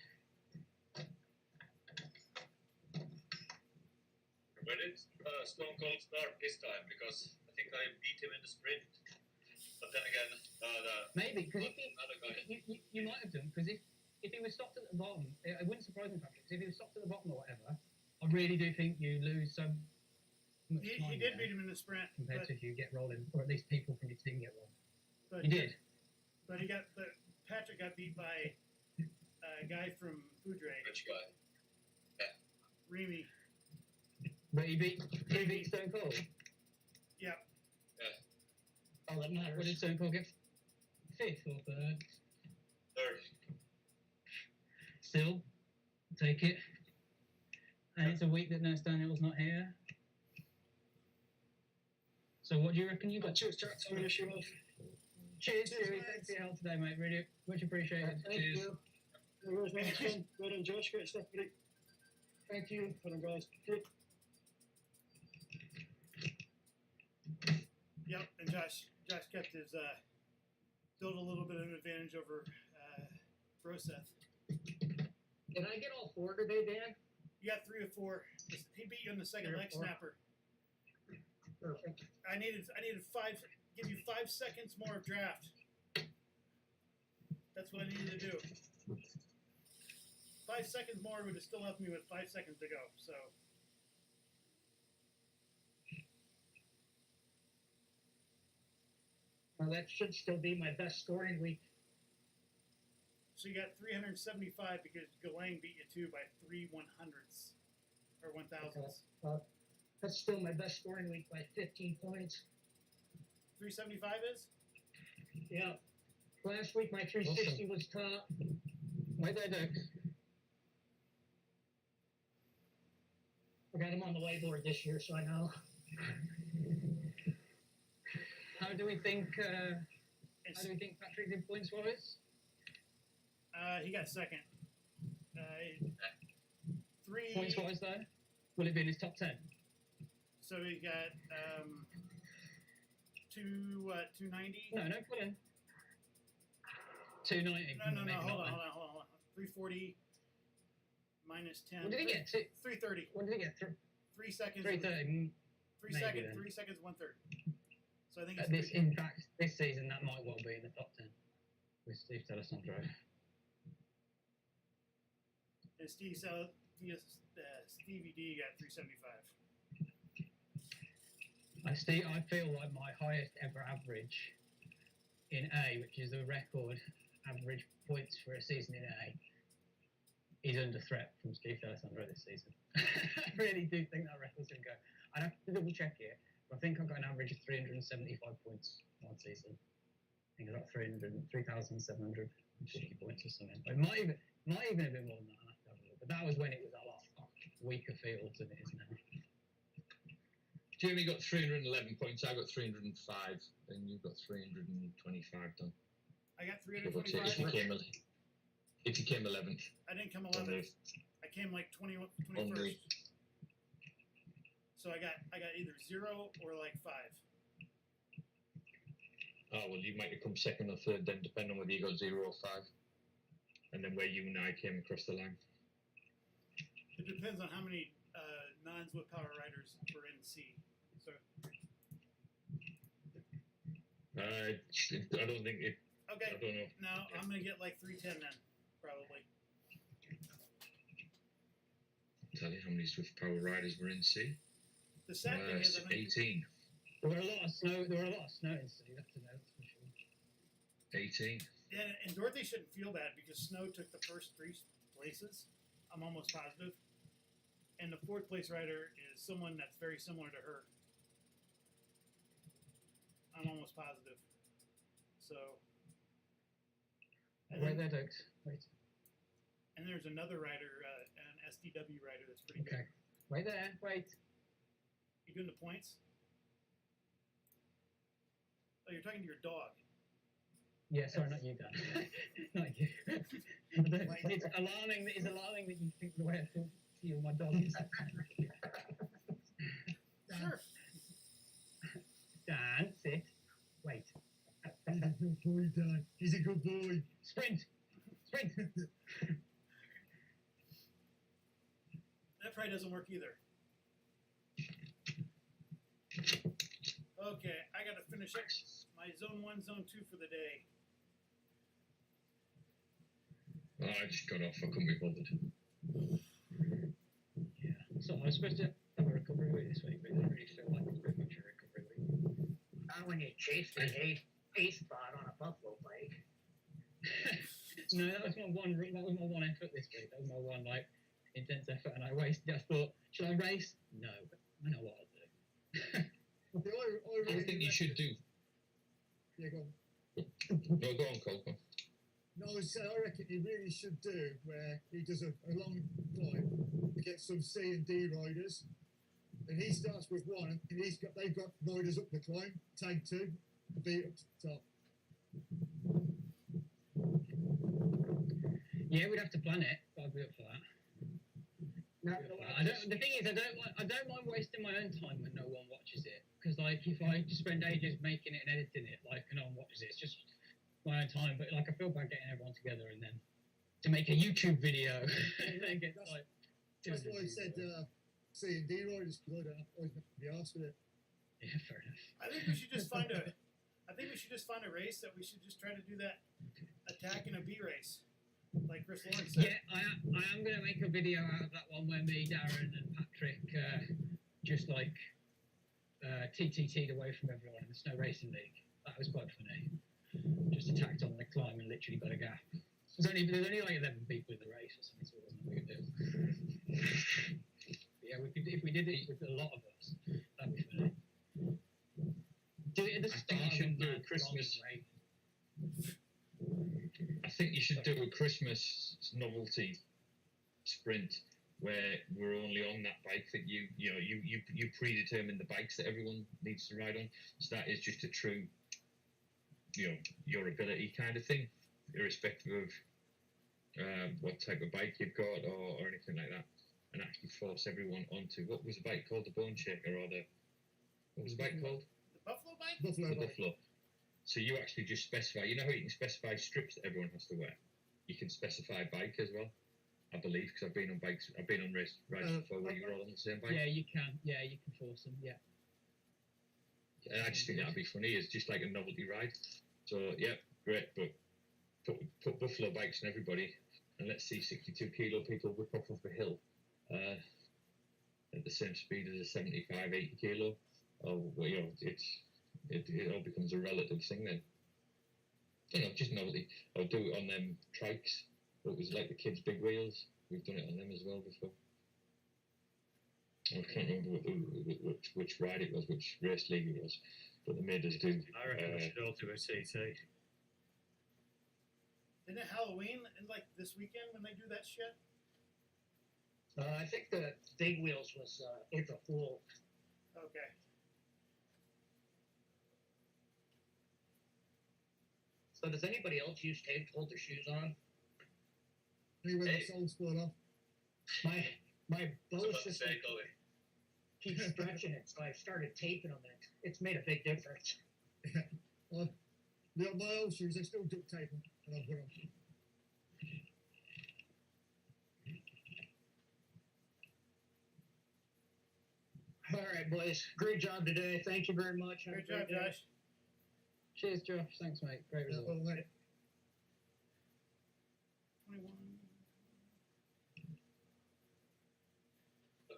S5: Where did Stone Cold start this time? Because I think I beat him in the sprint. But then again,
S12: Maybe because if
S5: another guy.
S12: you might have done, because if he was stopped at the bottom, it wouldn't surprise me, Patrick. 'Cause if he was stopped at the bottom or whatever, I really do think you lose so much
S2: He
S12: time
S2: did
S12: there
S2: beat him in the sprint,
S12: compared
S2: but,
S12: to if you get rolling, or at least people from your team get rolling.
S2: but
S12: You did.
S2: But Patrick got beat by a guy from Foudre,
S5: Which guy?
S2: Remy.
S12: But he beat Stone Cold.
S2: Yeah.
S12: Oh, that matters. What did Stone Cold get? 5th or 3rd?
S5: Third.
S12: Still, take it. And it's a week that Nurse Daniel's not here. So what do you reckon you got?
S10: Cheers, Jack. I'm going to shoot off.
S12: Cheers, Stewie. Thanks for your help today, mate. Really much appreciated.
S10: Thank
S12: Cheers.
S10: you. Well done, Josh. Great stuff, buddy. Thank you. Well done, guys. Good.
S2: Yep, and Josh kept his built a little bit of an advantage over Broseth.
S12: Did I get all 4 today, Dan?
S2: You got 3 of 4. He beat you in the second
S12: 3 or
S2: leg
S12: 4.
S2: snapper.
S12: Perfect.
S2: I needed 5. Give you 5 seconds more of draft. That's what I needed to do. 5 seconds more would have still left me with 5 seconds to go. So.
S12: Well, that should still be my best scoring week.
S2: So you got 375 because Galang beat you too by 3 100ths or 1,000ths.
S12: That's still my best scoring week by 15 points.
S2: 375 is?
S12: Yeah. Last week my 360 was top. Wait there, Doug. I got him on the whiteboard this year, so I know. How do we think Patrick did points wise?
S2: He got second. 3
S12: Points wise though? Will it be in his top 10?
S2: So he got 290.
S12: No, put in 290.
S2: No. Hold on. 340 minus 10.
S12: What did he get?
S2: 330.
S12: What did he get?
S2: 3 seconds.
S12: 330.
S2: 3 seconds. 3 seconds. 1/3. So I think it's
S12: in fact, this season that might well be in the top 10 with Steve D'Alessandro.
S2: And Stevie D got 375.
S12: I feel like my highest ever average in A, which is the record average points for a season in A, is under threat from Steve D'Alessandro this season. I really do think that record's going to go. I'd have to double check it, but I think I've got an average of 375 points one season. I think I got 3,750 points or something. It might even have been more than that. I'll have to have a look. But that was when it was a lot weaker field than it is now.
S4: Jeremy got 311 points. I got 305, and you got 325 done.
S2: I got
S4: If
S2: 325.
S4: you came 11th.
S2: I didn't come 11th. I came like 21st. So I got either 0 or like 5.
S4: Oh well, you might have come second or third then, depending on whether you got 0 or 5, and then where you and I came across the line.
S2: It depends on how many non-Zwift Power riders were in C. So
S4: I don't think it.
S2: Okay.
S4: I don't know.
S2: Now I'm gonna get like 310 then, probably.
S4: Tell you how many Swift Power riders were in C.
S2: The sad thing is, I'm gonna
S4: 18.
S12: There were a lot of snow. There were a lot of snow in Sea. That's for sure.
S4: 18.
S2: Yeah, and Dorothy shouldn't feel bad because Snow took the first 3 places. I'm almost positive. And the 4th place rider is someone that's very similar to her. I'm almost positive. So. And
S12: Wait
S2: then-
S12: there, Dokes. Wait.
S2: And there's another rider, an SDW rider that's pretty
S12: Okay.
S2: good.
S12: Wait there. Wait.
S2: You doing the points? Oh, you're talking to your dog.
S12: Yeah, sorry, not you, Dan. Not you. It's alarming. It's alarming that you think the way I talk to you, my dog is.
S2: Sure.
S12: Dan, sit. Wait.
S6: He's a good boy, Dan. He's a good boy.
S12: Sprint. Sprint.
S2: That probably doesn't work either. Okay, I gotta finish up my zone 1, zone 2 for the day.
S4: Oh, I just got off. I couldn't be bothered.
S12: Yeah. So I was supposed to have a recovery week this week, but it doesn't really feel like it's very much a recovery week.
S8: Not when you chase the hay spot on a buffalo bike.
S12: No, that was my one. That was my one effort this week. That was my one intense effort, and I wasted. I thought, should I race? No, but I know what I'll do.
S4: I think you should do.
S6: Yeah, go on.
S4: No, go on, Cole. Go on.
S6: No, I reckon he really should do where he does a long climb, gets some C and D riders, and he starts with one, and they've got riders up the climb, tag 2, beat up to the top.
S12: Yeah, we'd have to plan it, but I'd be up for that. The thing is, I don't mind wasting my own time when no one watches it, because if I just spend ages making it and editing it, and no one watches it, it's just my own time. But I feel bad getting everyone together and then to make a YouTube video. And then get
S6: That's why I said C and D riders, because I don't always have to be asked with it.
S12: Yeah, fair enough.
S2: I think we should just find a race that we should just try to do that attack in a B race, like Chris Lawrence said.
S12: Yeah, I am going to make a video out of that one where me, Darren, and Patrick just TTT'd away from everyone in the Snow Racing League. That was quite funny. Just attacked on the climb and literally got a gap. There's only 11 people in the race or something, so it wasn't a big deal. Yeah, if we did it with a lot of us, that'd be funny. Do it at the start.
S4: You should do a Christmas. I think you should do a Christmas novelty sprint where we're only on that bike that you predetermine the bikes that everyone needs to ride on. So that is just a true, your ability kind of thing, irrespective of what type of bike you've got or anything like that, and actually force everyone onto what was the bike called, the Bone Shaker, or what was the bike called?
S2: The Buffalo bike?
S6: Buffalo bike.
S4: Buffalo. So you actually just specify, you know how you can specify strips that everyone has to wear? You can specify bike as well, I believe, because I've been on race rides before where you were all on the same bike.
S12: Yeah, you can force them, yeah.
S4: And I just think that'd be funny, it's just like a novelty ride. So, yeah, great, but put Buffalo bikes on everybody, and let's see 62 kilo people whip off a hill at the same speed as a 75, 80 kilo. It all becomes a relative thing then. Just novelty. I'll do it on them trikes. It was like the kids' big wheels. We've done it on them as well before. I can't remember which ride it was, which race league it was, but they made us do.
S9: I reckon we should all do a TT.
S2: Isn't it Halloween and this weekend when they do that shit?
S8: I think the big wheels was April Fool.
S2: Okay.
S8: So does anybody else use tape to hold their shoes on?
S6: Anyway, the soul's fall off.
S8: My bow system
S5: Say, Chloe.
S8: keeps stretching it, so I started taping them, and it's made a big difference.
S6: My old shoes, I still duct tape them, and I'll put them.
S8: All right, boys. Great job today. Thank you very much. Have a
S2: Great job,
S8: day.
S2: Josh.
S12: Cheers, Josh. Thanks, mate. Great
S6: Yeah,
S12: result.
S6: well, mate,
S2: 21.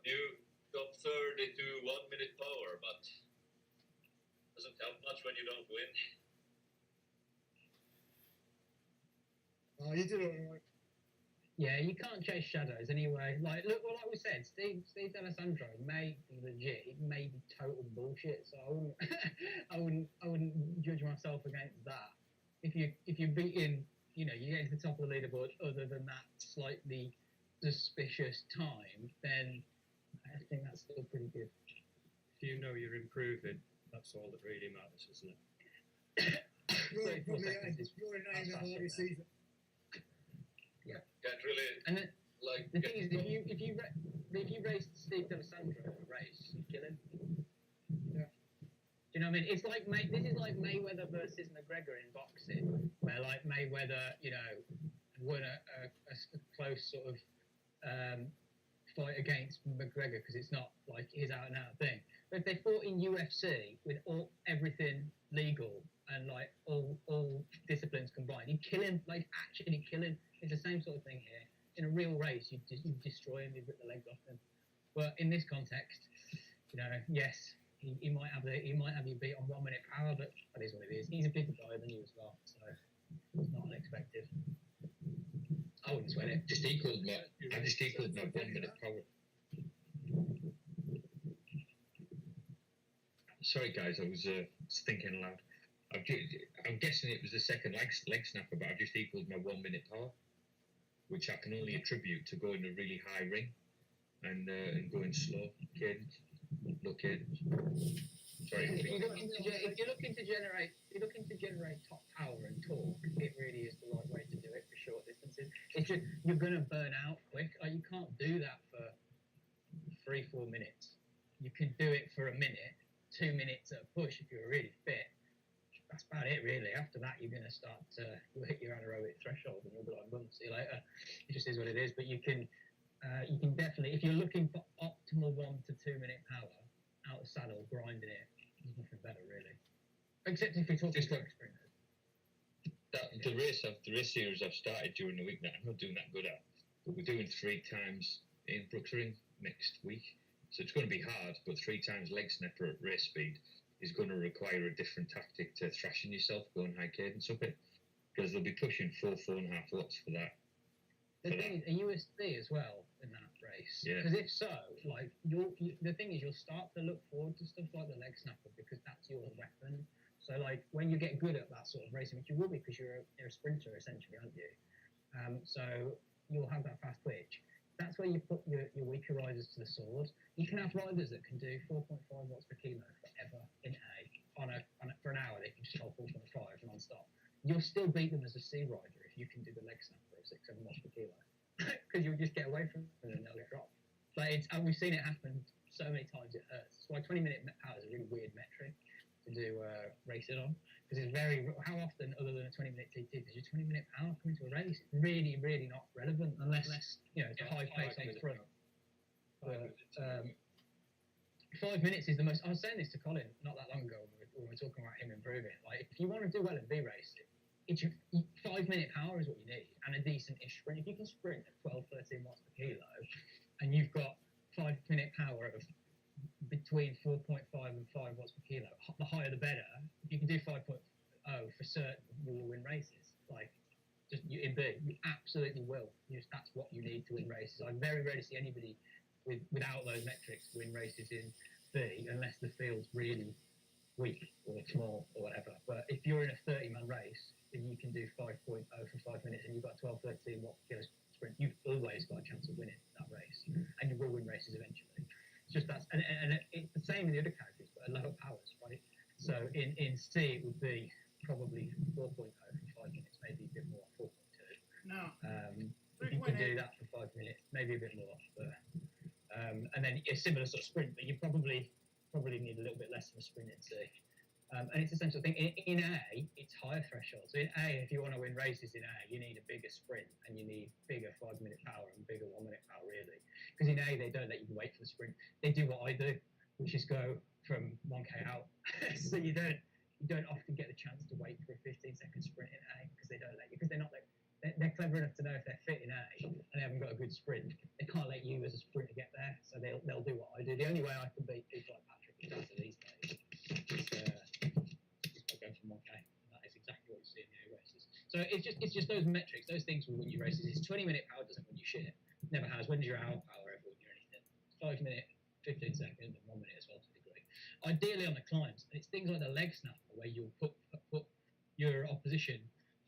S5: You got 30 to 1 minute power, but doesn't help much when you don't win.
S6: you did all right.
S12: Yeah, you can't chase shadows anyway. Like, look, well, like we said, Steve D'Alessandro may be legit. It may be total bullshit. So I wouldn't judge myself against that. If you're beating, you get to the top of the leaderboard. Other than that slightly suspicious time, then I think that's still pretty good.
S9: If you know you're improving, that's all that really matters, isn't it?
S6: You're
S12: 34
S6: in
S12: seconds is
S6: you're in
S12: that's
S6: the
S12: fast,
S6: hardest
S12: isn't it?
S6: season.
S5: Can't really
S12: And then
S5: like
S12: the
S5: get
S12: thing is, if you race Steve D'Alessandro in a race, you kill him.
S6: Yeah.
S12: Do you know what I mean? It's like this is like Mayweather versus McGregor in boxing, where like Mayweather, won a close sort of fight against McGregor because it's not like his out and out thing. But if they fought in UFC with everything legal and like all disciplines combined, you kill him, like actually kill him. It's the same sort of thing here. In a real race, you destroy him, you rip the legs off him. But in this context, yes, he might have you beat on 1 minute power, but that is what it is. He's a bigger guy than you as well, so it's not unexpected. I wouldn't sweat it.
S4: I just equaled my 1 minute power. Sorry, guys, I was thinking aloud. I'm guessing it was the second leg snapper, but I've just equaled my 1 minute power, which I can only attribute to going a really high ring and going slow. Cadence. No cadence. Sorry.
S12: If you're looking to generate top power and torque, it really is the right way to do it for short distances. It's just you're going to burn out quick. Like, you can't do that for 3-4 minutes. You can do it for a minute, 2 minutes at a push if you're really fit. That's about it, really. After that, you're going to start to hit your anaerobic threshold, and you'll be like, "Boom, see you later." It just is what it is. But you can definitely, if you're looking for optimal 1 to 2 minute power out of saddle, grinding it, there's nothing better, really. Except if you're talking
S4: Just
S12: about sprinters.
S4: The race series I've started during the week that I'm not doing that good at, but we're doing 3 times in Brooksring next week, so it's going to be hard. But 3 times leg snapper at race speed is going to require a different tactic to thrashing yourself, going high cadence up it, because they'll be pushing 4.5 watts for that.
S12: The thing is, a USB as well in that race.
S4: Yeah.
S12: Because if so, like the thing is, you'll start to look forward to stuff like the leg snapper because that's your weapon. So like when you get good at that sort of racing, which you will be because you're a sprinter essentially, aren't you? So you'll have that fast twitch. That's where you put your weaker riders to the sword. You can have riders that can do 4.5 watts per kilo forever in A. For an hour, they can just hold 4.5 non-stop. You'll still beat them as a C rider if you can do the leg snapper of 6-7 watts per kilo, because you'll just get away from them and they'll get dropped. But we've seen it happen so many times it hurts. That's why 20-minute power is a really weird metric to do racing on, because it's very, how often other than a 20-minute TT does your 20-minute power come into a race? It's really, really not relevant unless it's a high pace on the front. But 5 minutes is the most. I was saying this to Colin not that long ago when we were talking about him improving. Like, if you want to do well in V racing, 5 minute power is what you need, and a decent-ish sprint. If you can sprint at 12-13 watts per kilo, and you've got 5 minute power of between 4.5 and 5 watts per kilo, the higher the better. If you can do 5.0 for certain, you will win races. Like, just in B, you absolutely will. That's what you need to win races. I very rarely see anybody without those metrics win races in B unless the field's really weak or small or whatever. But if you're in a 30-man race and you can do 5.0 for 5 minutes and you've got 12-13 watt per kilo sprint, you've always got a chance of winning that race, and you will win races eventually. It's just that, and it's the same in the other categories, but at lower powers, right? So in C, it would be probably 4.0 for 5 minutes, maybe a bit more, 4.2.
S2: No.
S12: If you can do that for 5 minutes, maybe a bit more. But, and then a similar sort of sprint, but you probably need a little bit less of a sprint in C. And it's essential thing. In A, it's higher threshold. So in A, if you want to win races in A, you need a bigger sprint and you need bigger 5 minute power and bigger 1 minute power, really. Because in A, they don't let you wait for the sprint. They do what I do, which is go from 1K out. So you you don't often get the chance to wait for a 15-second sprint in A because they don't let you, because they're not like, they're clever enough to know if they're fit in A and they haven't got a good sprint, they can't let you as a sprinter get there, so they'll do what I do. The only way I can beat people like Patrick Data these days is by going from 1K. That is exactly what you see in the A races. So it's just those metrics, those things will win you races. It's 20-minute power doesn't win you shit. Never has. When does your hour power ever win you anything? 5 minute, 15 second, and 1 minute as well to a degree. Ideally on the climbs, and it's things like the leg snapper where you'll put your opposition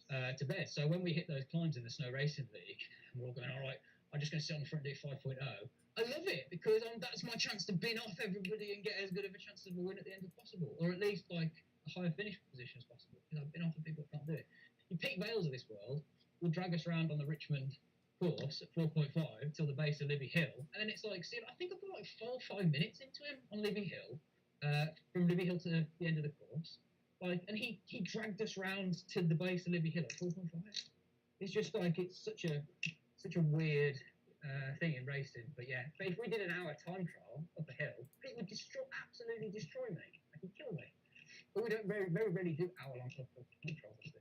S12: to bed. So when we hit those climbs in the Snow Racing League, and we're all going, all right, I'm just going to sit on the front and do 5.0. I love it because that's my chance to bin off everybody and get as good of a chance of a win at the end as possible, or at least like a higher finish position as possible. Because I've been off of people that can't do it. You Pete Vales of this world will drag us around on the Richmond course at 4.5 till the base of Libby Hill, and then it's like, see, I think I put like 4 or 5 minutes into him on Libby Hill, from Libby Hill to the end of the course. Like, and he dragged us round to the base of Libby Hill at 4.5. It's just like, it's such a weird thing in racing. But yeah, if we did an hour time trial up a hill, it would absolutely destroy me. It would kill me. But we don't very rarely do hour-long time trials.